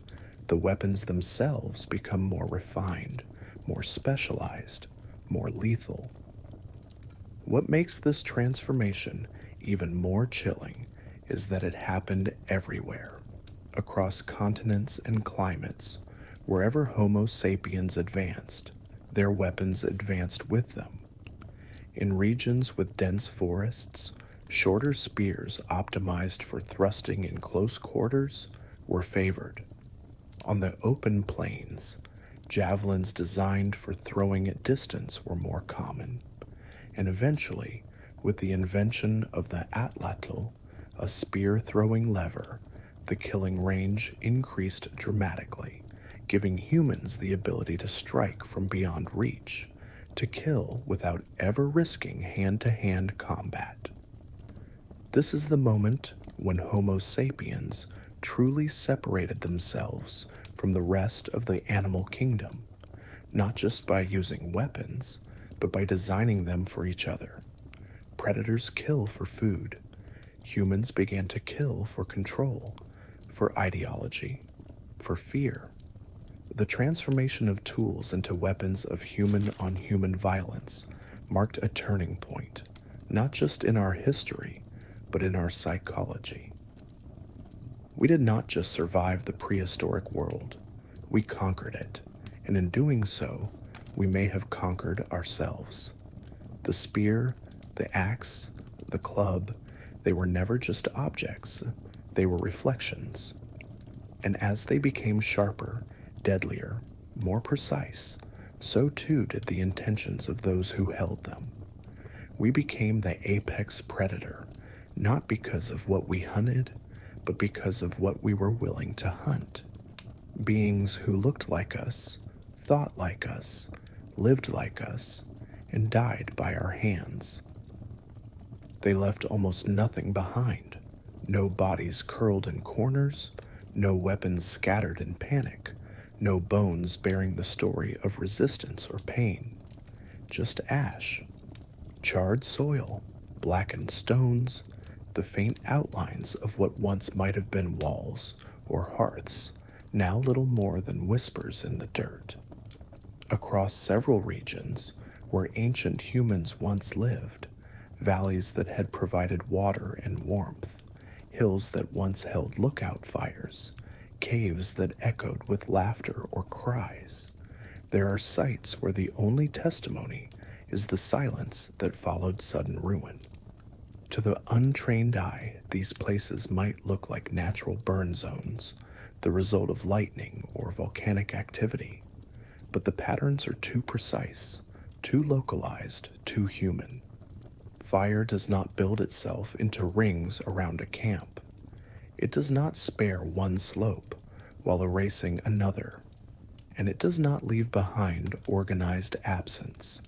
the weapons themselves become more refined, more specialized, more lethal. What makes this transformation even more chilling is that it happened everywhere, across continents and climates, wherever Homo sapiens advanced, their weapons advanced with them. In regions with dense forests, shorter spears optimized for thrusting in close quarters were favored. On the open plains, javelins designed for throwing at distance were more common. And eventually, with the invention of the atlatl, a spear-throwing lever, the killing range increased dramatically, giving humans the ability to strike from beyond reach, to kill without ever risking hand-to-hand combat. This is the moment when Homo sapiens truly separated themselves from the rest of the animal kingdom, not just by using weapons, but by designing them for each other. Predators kill for food. Humans began to kill for control, for ideology, for fear. The transformation of tools into weapons of human-on-human violence marked a turning point, not just in our history, but in our psychology. We did not just survive the prehistoric world, we conquered it, and in doing so, we may have conquered ourselves. The spear, the axe, the club, they were never just objects, they were reflections. And as they became sharper, deadlier, more precise, so too did the intentions of those who held them. We became the apex predator, not because of what we hunted, but because of what we were willing to hunt. Beings who looked like us, thought like us, lived like us, and died by our hands. They left almost nothing behind. No bodies curled in corners, no weapons scattered in panic, no bones bearing the story of resistance or pain. Just ash, charred soil, blackened stones, the faint outlines of what once might have been walls or hearths, now little more than whispers in the dirt. Across several regions where ancient humans once lived, valleys that had provided water and warmth, hills that once held lookout fires, caves that echoed with laughter or cries. There are sites where the only testimony is the silence that followed sudden ruin. To the untrained eye, these places might look like natural burn zones, the result of lightning or volcanic activity. But the patterns are too precise, too localized, too human. Fire does not build itself into rings around a camp. It does not spare one slope while erasing another, and it does not leave behind organized absence.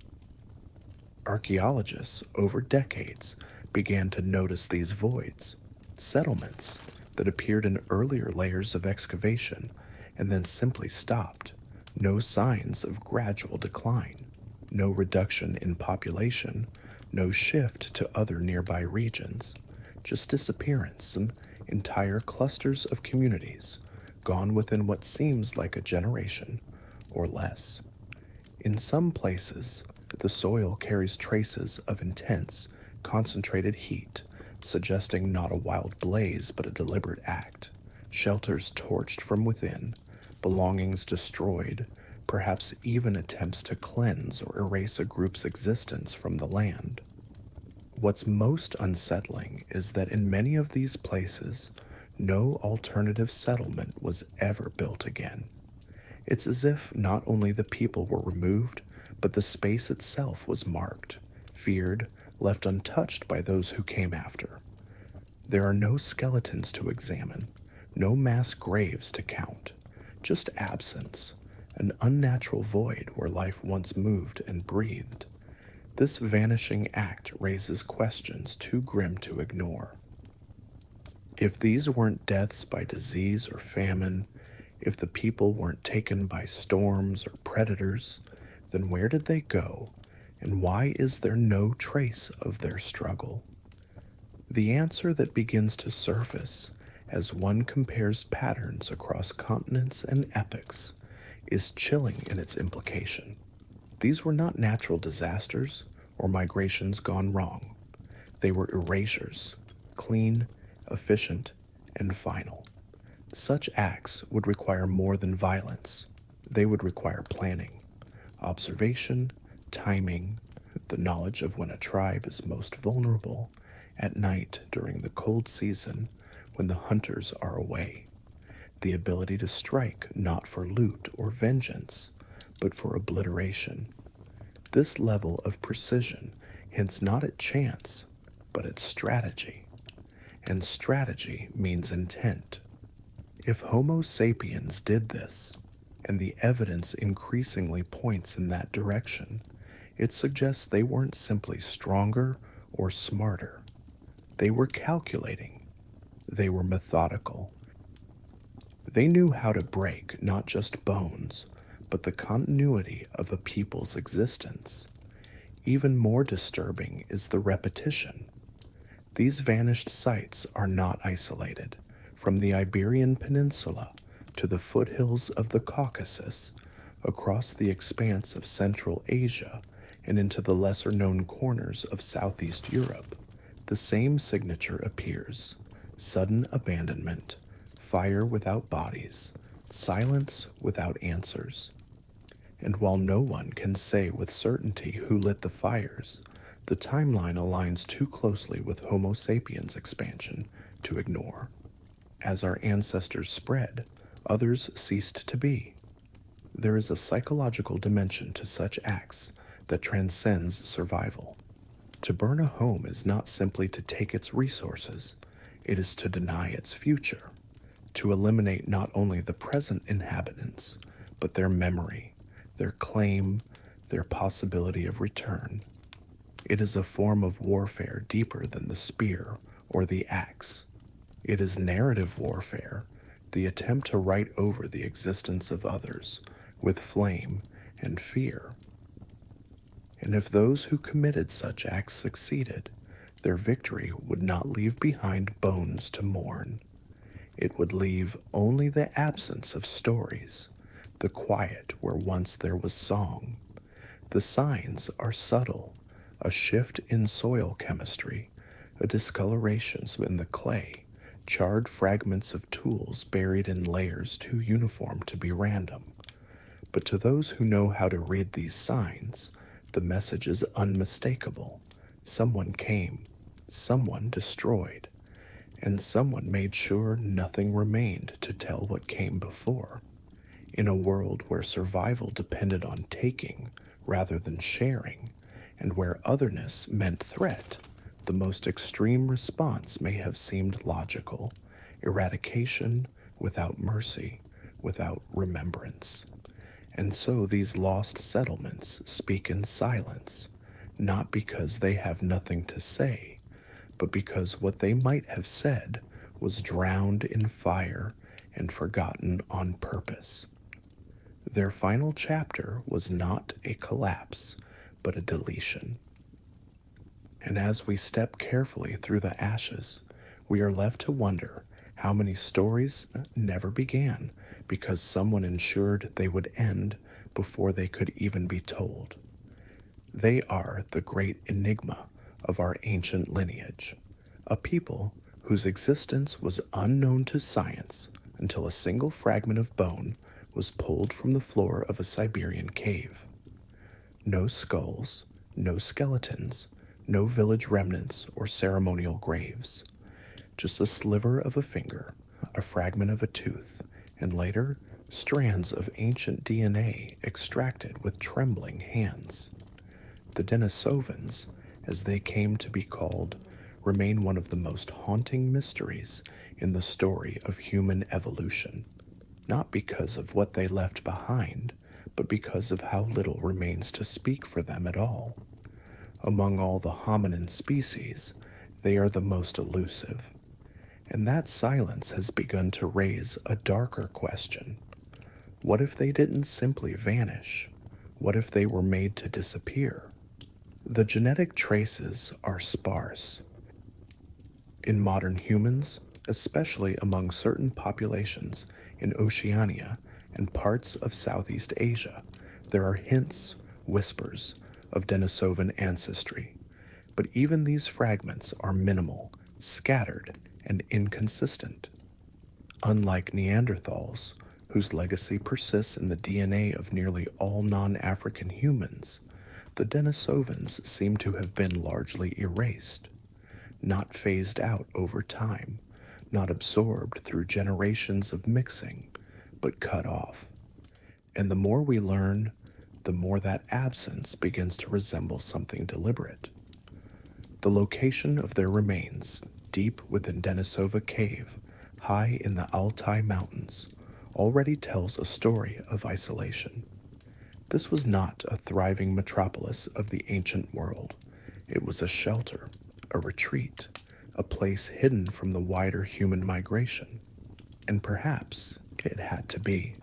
Archaeologists, over decades, began to notice these voids, settlements that appeared in earlier layers of excavation and then simply stopped. No signs of gradual decline, no reduction in population, no shift to other nearby regions, just disappearance and entire clusters of communities gone within what seems like a generation or less. In some places, the soil carries traces of intense, concentrated heat, suggesting not a wild blaze but a deliberate act. Shelters torched from within, belongings destroyed, perhaps even attempts to cleanse or erase a group's existence from the land. What's most unsettling is that in many of these places, no alternative settlement was ever built again. It's as if not only the people were removed, but the space itself was marked, feared, left untouched by those who came after. There are no skeletons to examine, no mass graves to count, just absence, an unnatural void where life once moved and breathed. This vanishing act raises questions too grim to ignore. If these weren't deaths by disease or famine, if the people weren't taken by storms or predators, then where did they go, and why is there no trace of their struggle? The answer that begins to surface as one compares patterns across continents and epochs is chilling in its implication. These were not natural disasters or migrations gone wrong. They were erasures, clean, efficient, and final. Such acts would require more than violence. They would require planning, observation, timing, the knowledge of when a tribe is most vulnerable, at night during the cold season when the hunters are away, the ability to strike not for loot or vengeance, but for obliteration. This level of precision hints not at chance, but at strategy. And strategy means intent. If Homo sapiens did this, and the evidence increasingly points in that direction, it suggests they weren't simply stronger or smarter. They were calculating. They were methodical. They knew how to break not just bones, but the continuity of a people's existence. Even more disturbing is the repetition. These vanished sites are not isolated. From the Iberian Peninsula to the foothills of the Caucasus, across the expanse of Central Asia, and into the lesser-known corners of Southeast Europe, the same signature appears: sudden abandonment, fire without bodies, silence without answers. And while no one can say with certainty who lit the fires, the timeline aligns too closely with Homo sapiens' expansion to ignore. As our ancestors spread, others ceased to be. There is a psychological dimension to such acts that transcends survival. To burn a home is not simply to take its resources, it is to deny its future, to eliminate not only the present inhabitants, but their memory, their claim, their possibility of return. It is a form of warfare deeper than the spear or the axe. It is narrative warfare, the attempt to write over the existence of others with flame and fear. And if those who committed such acts succeeded, their victory would not leave behind bones to mourn. It would leave only the absence of stories, the quiet where once there was song. The signs are subtle: a shift in soil chemistry, a discoloration in the clay, charred fragments of tools buried in layers too uniform to be random. But to those who know how to read these signs, the message is unmistakable. Someone came, someone destroyed, and someone made sure nothing remained to tell what came before. In a world where survival depended on taking rather than sharing, and where otherness meant threat, the most extreme response may have seemed logical: eradication without mercy, without remembrance. And so these lost settlements speak in silence, not because they have nothing to say, but because what they might have said was drowned in fire and forgotten on purpose. Their final chapter was not a collapse, but a deletion. And as we step carefully through the ashes, we are left to wonder how many stories never began because someone ensured they would end before they could even be told. They are the great enigma of our ancient lineage, a people whose existence was unknown to science until a single fragment of bone was pulled from the floor of a Siberian cave. No skulls, no skeletons, no village remnants or ceremonial graves. Just a sliver of a finger, a fragment of a tooth, and later, strands of ancient DNA extracted with trembling hands. The Denisovans, as they came to be called, remain one of the most haunting mysteries in the story of human evolution, not because of what they left behind, but because of how little remains to speak for them at all. Among all the hominin species, they are the most elusive. And that silence has begun to raise a darker question. What if they didn't simply vanish? What if they were made to disappear? The genetic traces are sparse. In modern humans, especially among certain populations in Oceania and parts of Southeast Asia, there are hints, whispers, of Denisovan ancestry. But even these fragments are minimal, scattered, and inconsistent. Unlike Neanderthals, whose legacy persists in the DNA of nearly all non African humans, the Denisovans seem to have been largely erased, not phased out over time, not absorbed through generations of mixing, but cut off. And the more we learn, the more that absence begins to resemble something deliberate. The location of their remains, deep within Denisova Cave, high in the Altai Mountains, already tells a story of isolation. This was not a thriving metropolis of the ancient world. It was a shelter, a retreat, a place hidden from the wider human migration. And perhaps it had to be.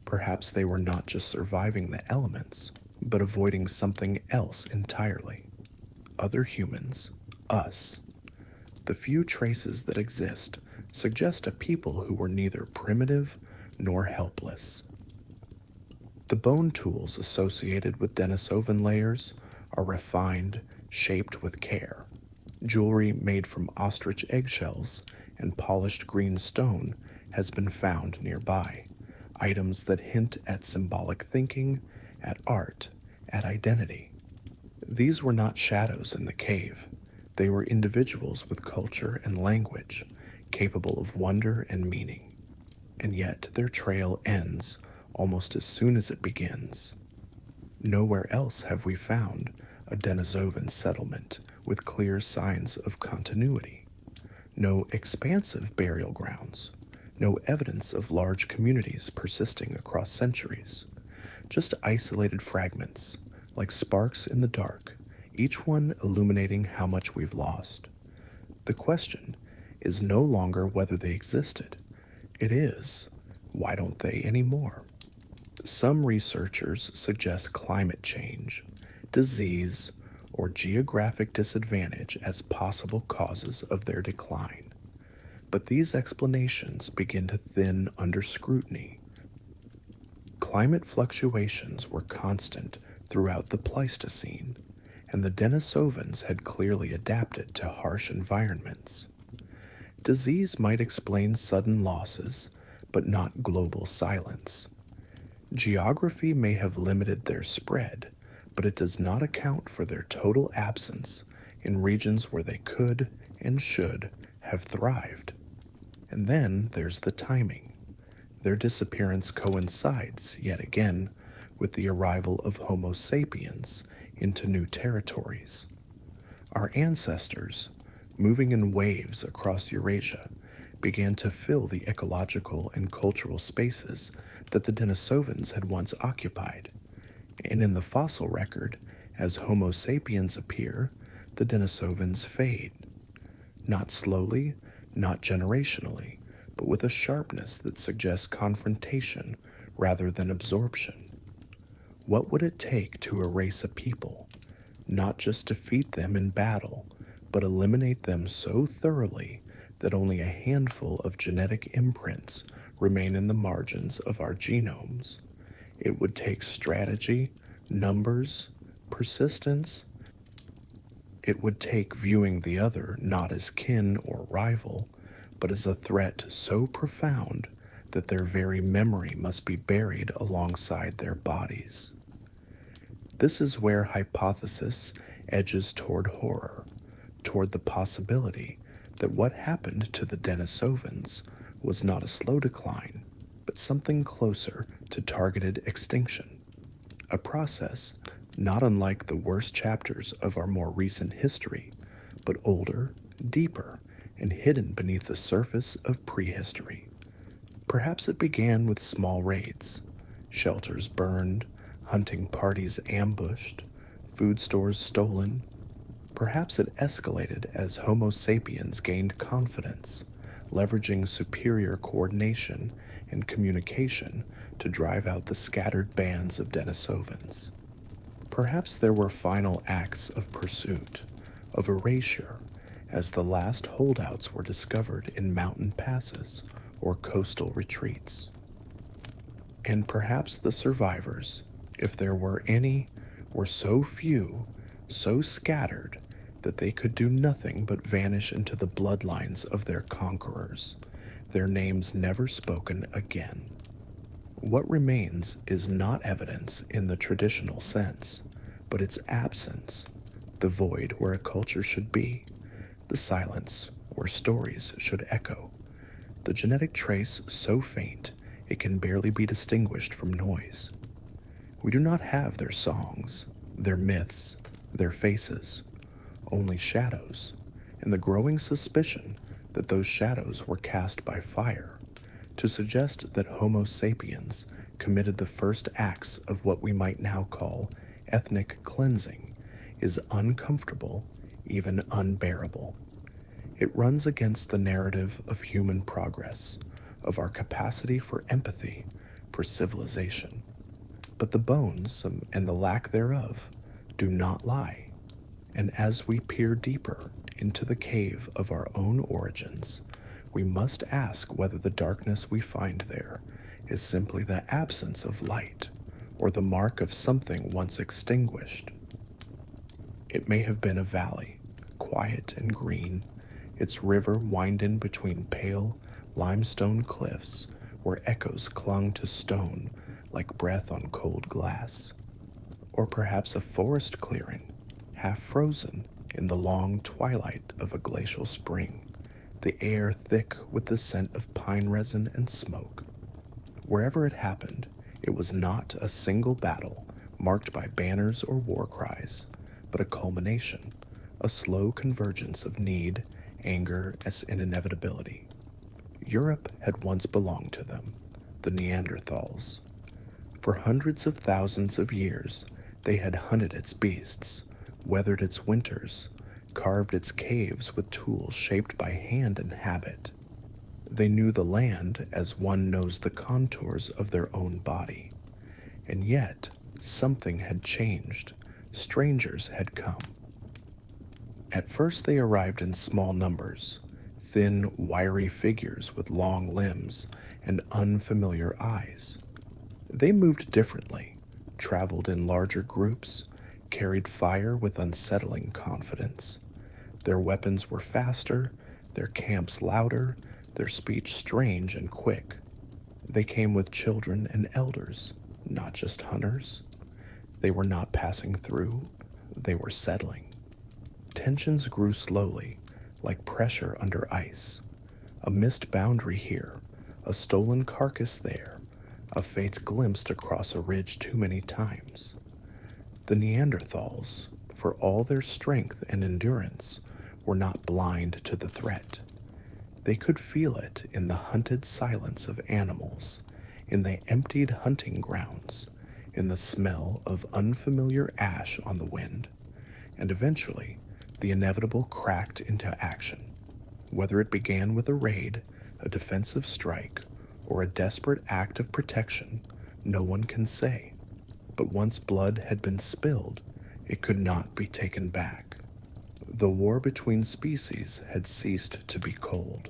Perhaps they were not just surviving the elements, but avoiding something else entirely. Other humans, us. The few traces that exist suggest a people who were neither primitive nor helpless. The bone tools associated with Denisovan layers are refined, shaped with care. Jewelry made from ostrich eggshells and polished green stone has been found nearby, items that hint at symbolic thinking, at art, at identity. These were not shadows in the cave. They were individuals with culture and language, capable of wonder and meaning. And yet their trail ends almost as soon as it begins. Nowhere else have we found a Denisovan settlement with clear signs of continuity. No expansive burial grounds. No evidence of large communities persisting across centuries. Just isolated fragments, like sparks in the dark, each one illuminating how much we've lost. The question is no longer whether they existed. It is, why don't they anymore? Some researchers suggest climate change, disease, or geographic disadvantage as possible causes of their decline. But these explanations begin to thin under scrutiny. Climate fluctuations were constant throughout the Pleistocene, and the Denisovans had clearly adapted to harsh environments. Disease might explain sudden losses, but not global silence. Geography may have limited their spread, but it does not account for their total absence in regions where they could and should have thrived. And then there's the timing. Their disappearance coincides, yet again, with the arrival of Homo sapiens into new territories. Our ancestors, moving in waves across Eurasia, began to fill the ecological and cultural spaces that the Denisovans had once occupied. And in the fossil record, as Homo sapiens appear, the Denisovans fade. Not slowly, not generationally, but with a sharpness that suggests confrontation rather than absorption. What would it take to erase a people? Not just defeat them in battle, but eliminate them so thoroughly that only a handful of genetic imprints remain in the margins of our genomes. It would take strategy, numbers, persistence. It would take viewing the other not as kin or rival, but as a threat so profound that their very memory must be buried alongside their bodies. This is where hypothesis edges toward horror, toward the possibility that what happened to the Denisovans was not a slow decline, but something closer to targeted extinction, a process not unlike the worst chapters of our more recent history, but older, deeper, and hidden beneath the surface of prehistory. Perhaps it began with small raids, shelters burned, hunting parties ambushed, food stores stolen. Perhaps it escalated as Homo sapiens gained confidence, leveraging superior coordination and communication to drive out the scattered bands of Denisovans. Perhaps there were final acts of pursuit, of erasure, as the last holdouts were discovered in mountain passes or coastal retreats. And perhaps the survivors, if there were any, were so few, so scattered, that they could do nothing but vanish into the bloodlines of their conquerors, their names never spoken again. What remains is not evidence in the traditional sense, but its absence, the void where a culture should be, the silence where stories should echo, the genetic trace so faint it can barely be distinguished from noise. We do not have their songs, their myths, their faces, only shadows, and the growing suspicion that those shadows were cast by fire to suggest that Homo sapiens committed the first acts of what we might now call ethnic cleansing is uncomfortable, even unbearable. It runs against the narrative of human progress, of our capacity for empathy, for civilization. But the bones, and the lack thereof, do not lie. And as we peer deeper into the cave of our own origins, we must ask whether the darkness we find there is simply the absence of light or the mark of something once extinguished. It may have been a valley, quiet and green, its river winding between pale limestone cliffs where echoes clung to stone like breath on cold glass. Or perhaps a forest clearing, half frozen in the long twilight of a glacial spring, the air thick with the scent of pine resin and smoke. Wherever it happened, it was not a single battle marked by banners or war cries, but a culmination, a slow convergence of need, anger, and inevitability. Europe had once belonged to them, the Neanderthals. For hundreds of thousands of years, they had hunted its beasts, weathered its winters, carved its caves with tools shaped by hand and habit. They knew the land as one knows the contours of their own body. And yet, something had changed. Strangers had come. At first they arrived in small numbers, thin, wiry figures with long limbs and unfamiliar eyes. They moved differently, traveled in larger groups, carried fire with unsettling confidence. Their weapons were faster, their camps louder, their speech strange and quick. They came with children and elders, not just hunters. They were not passing through, they were settling. Tensions grew slowly, like pressure under ice. A missed boundary here, a stolen carcass there, a fate glimpsed across a ridge too many times. The Neanderthals, for all their strength and endurance, were not blind to the threat. They could feel it in the hunted silence of animals, in the emptied hunting grounds, in the smell of unfamiliar ash on the wind, and eventually the inevitable cracked into action. Whether it began with a raid, a defensive strike, or a desperate act of protection, no one can say. But once blood had been spilled, it could not be taken back. The war between species had ceased to be cold.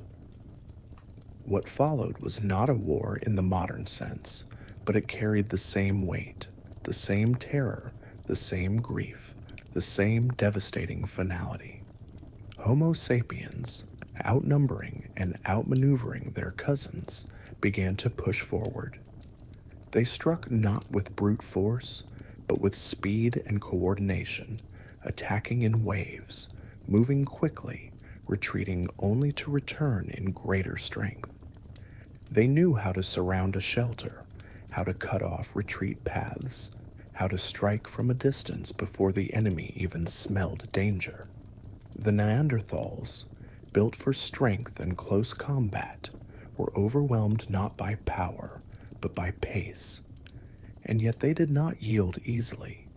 What followed was not a war in the modern sense, but it carried the same weight, the same terror, the same grief, the same devastating finality. Homo sapiens, outnumbering and outmaneuvering their cousins, began to push forward. They struck not with brute force, but with speed and coordination, attacking in waves, moving quickly, retreating only to return in greater strength. They knew how to surround a shelter, how to cut off retreat paths, how to strike from a distance before the enemy even smelled danger. The Neanderthals, built for strength and close combat, were overwhelmed not by power, but by pace. And yet they did not yield easily.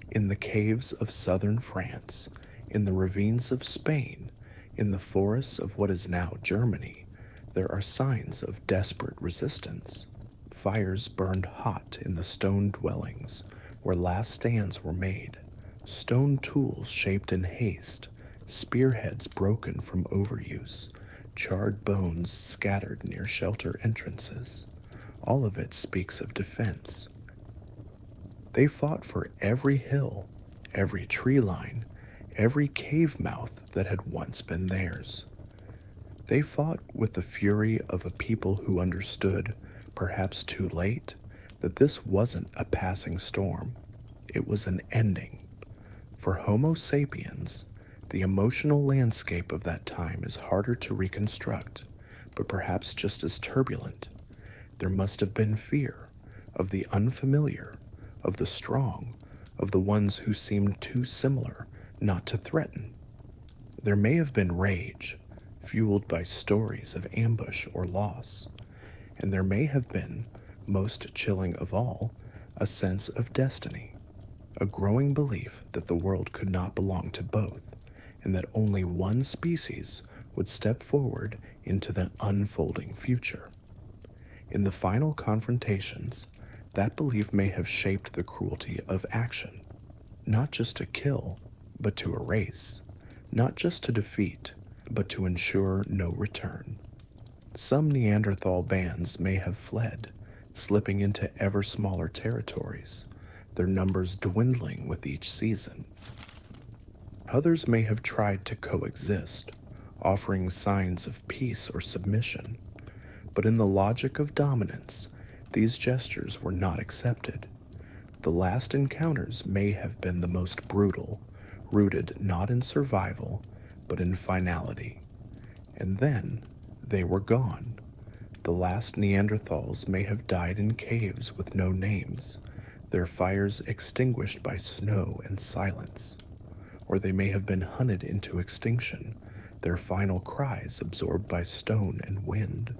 In the caves of southern France, in the ravines of Spain, in the forests of what is now Germany, there are signs of desperate resistance. Fires burned hot in the stone dwellings where last stands were made, stone tools shaped in haste, spearheads broken from overuse, charred bones scattered near shelter entrances. All of it speaks of defense. They fought for every hill, every tree line, every cave mouth that had once been theirs. They fought with the fury of a people who understood, perhaps too late, that this wasn't a passing storm. It was an ending. For Homo sapiens, the emotional landscape of that time is harder to reconstruct, but perhaps just as turbulent. There must have been fear of the unfamiliar, of the strong, of the ones who seemed too similar not to threaten. There may have been rage, fueled by stories of ambush or loss, and there may have been, most chilling of all, a sense of destiny, a growing belief that the world could not belong to both, and that only one species would step forward into the unfolding future. In the final confrontations, that belief may have shaped the cruelty of action, not just to kill, but to erase, not just to defeat, but to ensure no return. Some Neanderthal bands may have fled, slipping into ever smaller territories, their numbers dwindling with each season. Others may have tried to coexist, offering signs of peace or submission, but in the logic of dominance, these gestures were not accepted. The last encounters may have been the most brutal, rooted not in survival, but in finality. And then they were gone. The last Neanderthals may have died in caves with no names, their fires extinguished by snow and silence. Or they may have been hunted into extinction, their final cries absorbed by stone and wind.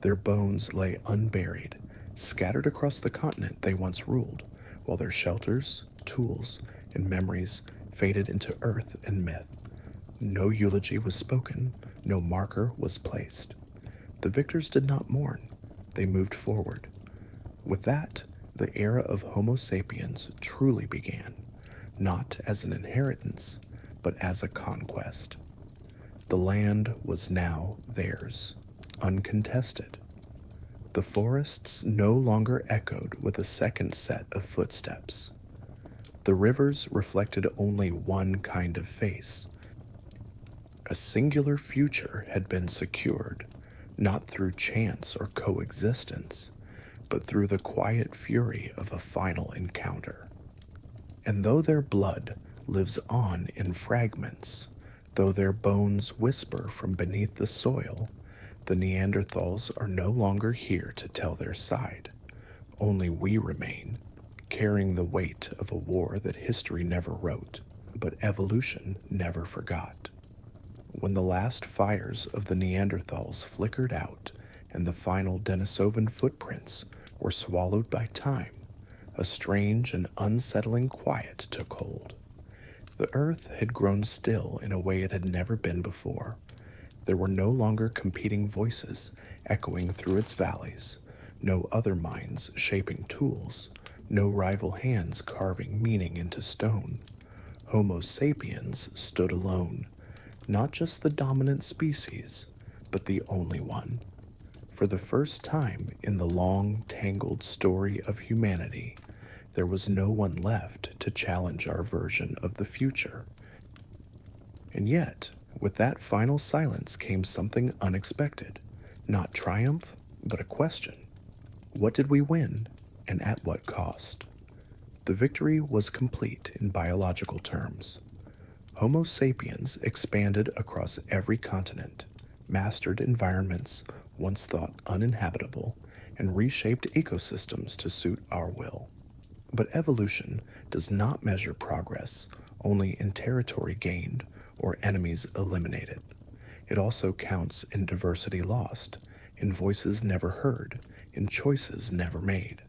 Their bones lay unburied, scattered across the continent they once ruled, while their shelters, tools, and memories faded into earth and myth. No eulogy was spoken, no marker was placed. The victors did not mourn, they moved forward. With that, the era of Homo sapiens truly began, not as an inheritance, but as a conquest. The land was now theirs, uncontested. The forests no longer echoed with a second set of footsteps. The rivers reflected only one kind of face. A singular future had been secured, not through chance or coexistence, but through the quiet fury of a final encounter. And though their blood lives on in fragments, though their bones whisper from beneath the soil, the Neanderthals are no longer here to tell their side. Only we remain, carrying the weight of a war that history never wrote, but evolution never forgot. When the last fires of the Neanderthals flickered out and the final Denisovan footprints were swallowed by time, a strange and unsettling quiet took hold. The earth had grown still in a way it had never been before. There were no longer competing voices echoing through its valleys, no other minds shaping tools, no rival hands carving meaning into stone. Homo sapiens stood alone, not just the dominant species, but the only one. For the first time in the long, tangled story of humanity, there was no one left to challenge our version of the future. And yet, with that final silence came something unexpected. Not triumph, but a question. What did we win, and at what cost? The victory was complete in biological terms. Homo sapiens expanded across every continent, mastered environments once thought uninhabitable, and reshaped ecosystems to suit our will. But evolution does not measure progress only in territory gained or enemies eliminated. It also counts in diversity lost, in voices never heard, in choices never made.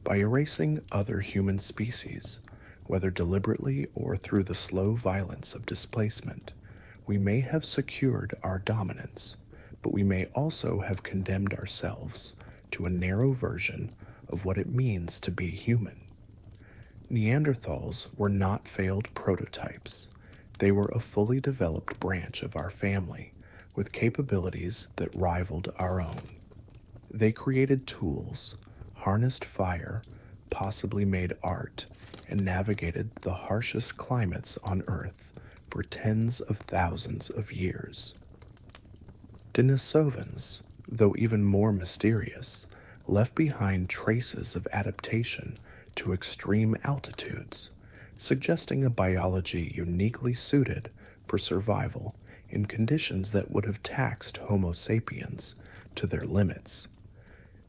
By erasing other human species, whether deliberately or through the slow violence of displacement, we may have secured our dominance, but we may also have condemned ourselves to a narrow version of what it means to be human. Neanderthals were not failed prototypes. They were a fully developed branch of our family, with capabilities that rivaled our own. They created tools, harnessed fire, possibly made art, and navigated the harshest climates on Earth for tens of thousands of years. Denisovans, though even more mysterious, left behind traces of adaptation to extreme altitudes, suggesting a biology uniquely suited for survival in conditions that would have taxed Homo sapiens to their limits.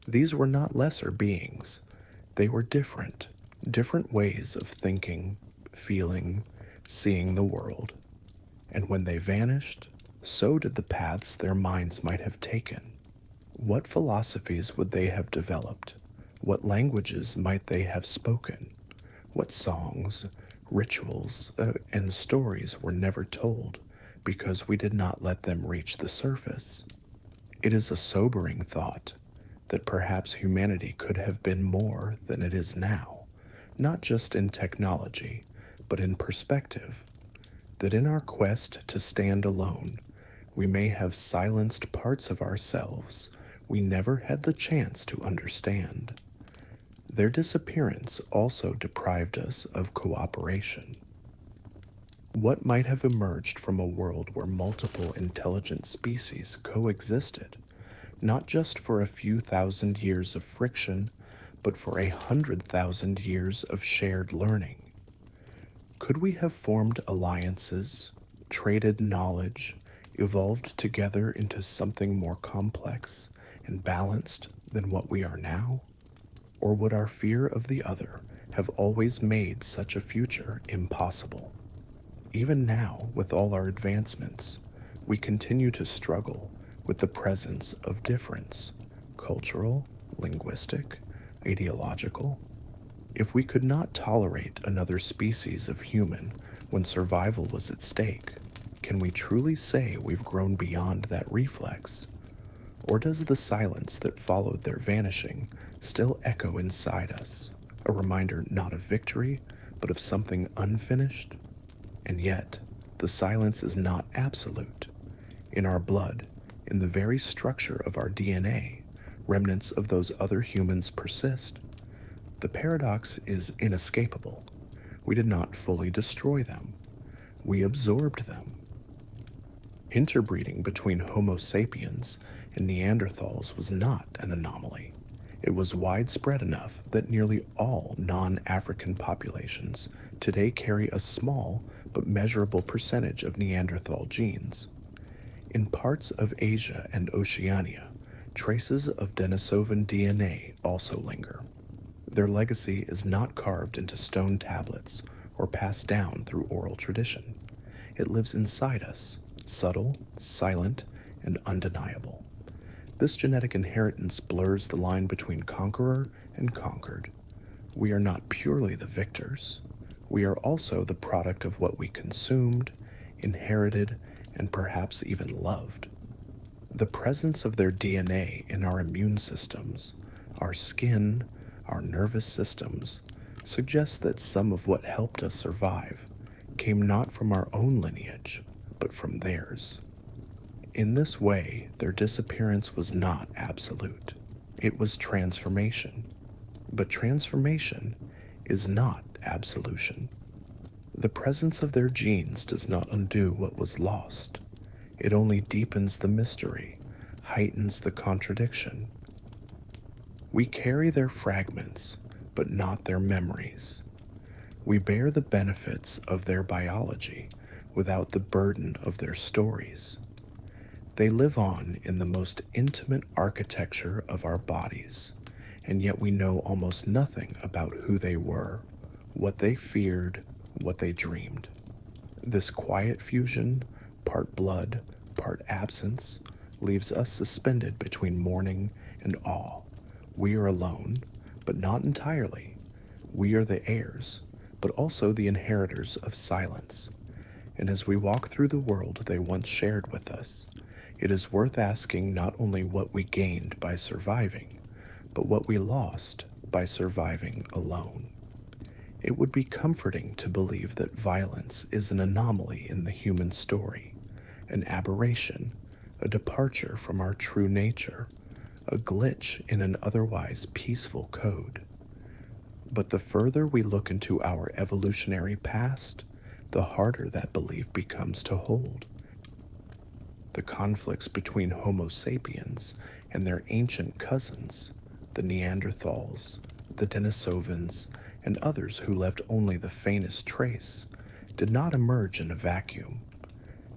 These were not lesser beings, they were different ways of thinking, feeling, seeing the world. And when they vanished, so did the paths their minds might have taken. What philosophies would they have developed? What languages might they have spoken? What songs, rituals, and stories were never told because we did not let them reach the surface? It is a sobering thought that perhaps humanity could have been more than it is now, not just in technology, but in perspective, that in our quest to stand alone, we may have silenced parts of ourselves we never had the chance to understand. Their disappearance also deprived us of cooperation. What might have emerged from a world where multiple intelligent species coexisted, not just for a few thousand years of friction, but for 100,000 years of shared learning? Could we have formed alliances, traded knowledge, evolved together into something more complex and balanced than what we are now? Or would our fear of the other have always made such a future impossible? Even now, with all our advancements, we continue to struggle with the presence of difference, cultural, linguistic, ideological. If we could not tolerate another species of human when survival was at stake, can we truly say we've grown beyond that reflex? Or does the silence that followed their vanishing still echo inside us, a reminder not of victory, but of something unfinished? And yet, the silence is not absolute. In our blood, in the very structure of our DNA, remnants of those other humans persist. The paradox is inescapable. We did not fully destroy them. We absorbed them. Interbreeding between Homo sapiens and Neanderthals was not an anomaly. It was widespread enough that nearly all non-African populations today carry a small but measurable percentage of Neanderthal genes. In parts of Asia and Oceania, traces of Denisovan DNA also linger. Their legacy is not carved into stone tablets or passed down through oral tradition. It lives inside us, subtle, silent, and undeniable. This genetic inheritance blurs the line between conqueror and conquered. We are not purely the victors. We are also the product of what we consumed, inherited, and perhaps even loved. The presence of their DNA in our immune systems, our skin, our nervous systems, suggests that some of what helped us survive came not from our own lineage, but from theirs. In this way, their disappearance was not absolute. It was transformation. But transformation is not absolution. The presence of their genes does not undo what was lost. It only deepens the mystery, heightens the contradiction. We carry their fragments, but not their memories. We bear the benefits of their biology without the burden of their stories. They live on in the most intimate architecture of our bodies, and yet we know almost nothing about who they were, what they feared, what they dreamed. This quiet fusion, part blood, part absence, leaves us suspended between mourning and awe. We are alone, but not entirely. We are the heirs, but also the inheritors of silence. And as we walk through the world they once shared with us, it is worth asking not only what we gained by surviving, but what we lost by surviving alone. It would be comforting to believe that violence is an anomaly in the human story, an aberration, a departure from our true nature, a glitch in an otherwise peaceful code. But the further we look into our evolutionary past, the harder that belief becomes to hold. the conflicts between Homo sapiens and their ancient cousins, the Neanderthals, the Denisovans, and others who left only the faintest trace, did not emerge in a vacuum.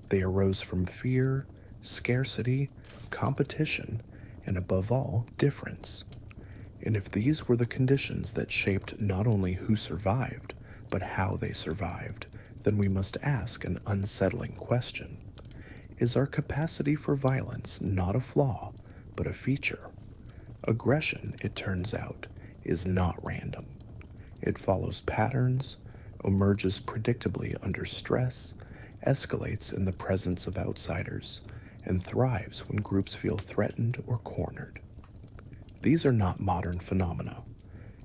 They arose from fear, scarcity, competition, and above all, difference. And if these were the conditions that shaped not only who survived, but how they survived, then we must ask an unsettling question. Is our capacity for violence not a flaw, but a feature? Aggression, it turns out, is not random. It follows patterns, emerges predictably under stress, escalates in the presence of outsiders, and thrives when groups feel threatened or cornered. These are not modern phenomena.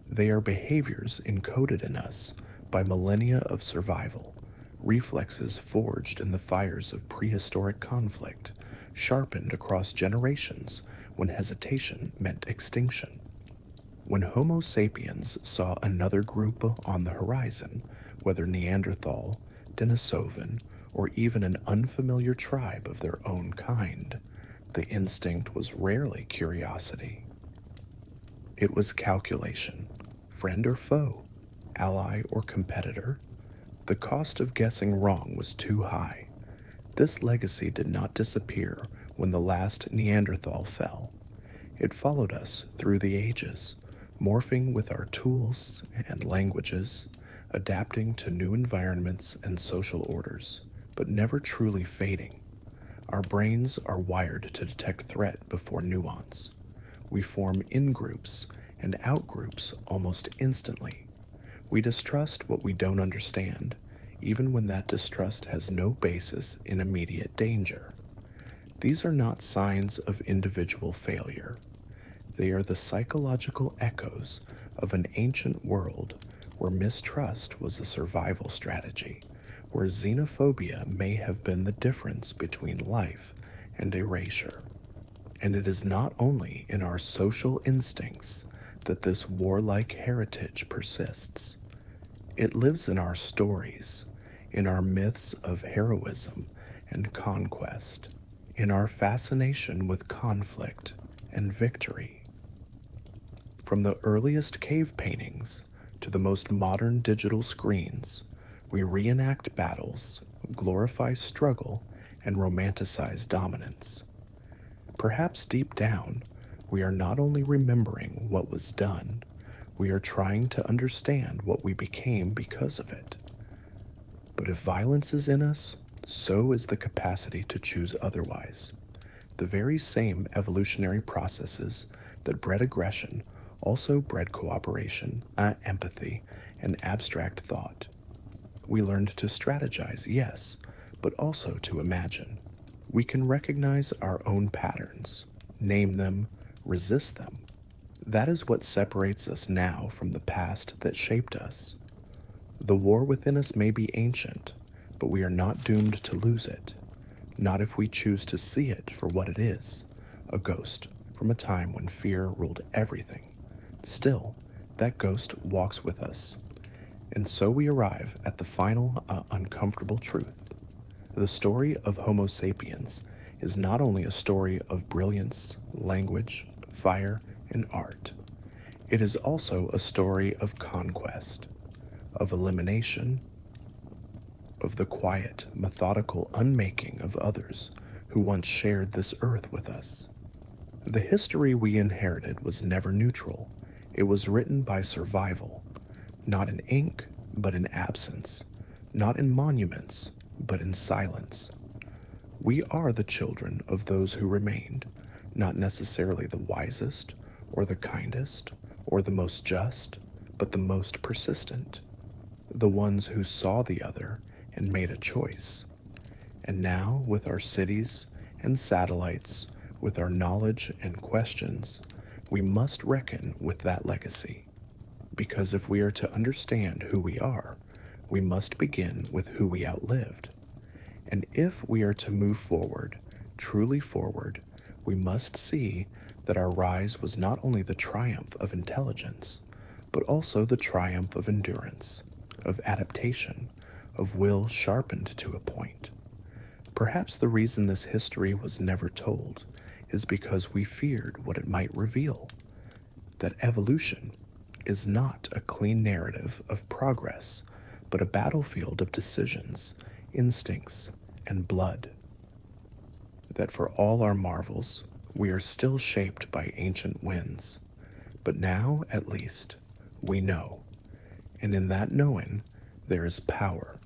They are behaviors encoded in us by millennia of survival, reflexes forged in the fires of prehistoric conflict, sharpened across generations when hesitation meant extinction. When Homo sapiens saw another group on the horizon, whether Neanderthal, Denisovan, or even an unfamiliar tribe of their own kind, the instinct was rarely curiosity. It was calculation, friend or foe, ally or competitor. The cost of guessing wrong was too high. This legacy did not disappear when the last Neanderthal fell. It followed us through the ages, morphing with our tools and languages, adapting to new environments and social orders, but never truly fading. Our brains are wired to detect threat before nuance. We form in-groups and out-groups almost instantly. We distrust what we don't understand, even when that distrust has no basis in immediate danger. These are not signs of individual failure. They are the psychological echoes of an ancient world where mistrust was a survival strategy, where xenophobia may have been the difference between life and erasure. And it is not only in our social instincts that this warlike heritage persists. It lives in our stories, in our myths of heroism and conquest, in our fascination with conflict and victory. From the earliest cave paintings to the most modern digital screens, we reenact battles, glorify struggle, and romanticize dominance. Perhaps deep down, we are not only remembering what was done, we are trying to understand what we became because of it. But if violence is in us, so is the capacity to choose otherwise. The very same evolutionary processes that bred aggression also bred cooperation, empathy, and abstract thought. We learned to strategize, yes, but also to imagine. We can recognize our own patterns, name them, resist them. That is what separates us now from the past that shaped us. The war within us may be ancient, but we are not doomed to lose it. Not if we choose to see it for what it is, a ghost from a time when fear ruled everything. Still, that ghost walks with us. And so we arrive at the final, uncomfortable truth. The story of Homo sapiens is not only a story of brilliance, language, fire, and art. It is also a story of conquest, of elimination, of the quiet, methodical unmaking of others who once shared this earth with us. The history we inherited was never neutral. It was written by survival, not in ink, but in absence, not in monuments, but in silence. We are the children of those who remained, not necessarily the wisest, or the kindest, or the most just, but the most persistent, the ones who saw the other and made a choice. And now, with our cities and satellites, with our knowledge and questions, we must reckon with that legacy. Because if we are to understand who we are, we must begin with who we outlived. And if we are to move forward, truly forward, we must see that our rise was not only the triumph of intelligence, but also the triumph of endurance, of adaptation, of will sharpened to a point. Perhaps the reason this history was never told is because we feared what it might reveal, that evolution is not a clean narrative of progress, but a battlefield of decisions, instincts, and blood. That for all our marvels, we are still shaped by ancient winds. But now, at least, we know. And in that knowing, there is power.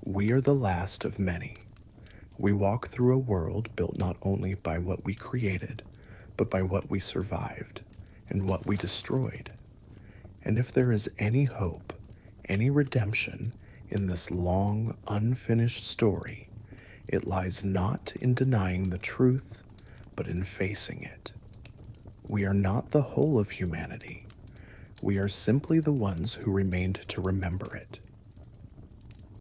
We are the last of many. We walk through a world built not only by what we created, but by what we survived and what we destroyed. And if there is any hope, any redemption in this long, unfinished story, it lies not in denying the truth, but in facing it. We are not the whole of humanity. We are simply the ones who remained to remember it.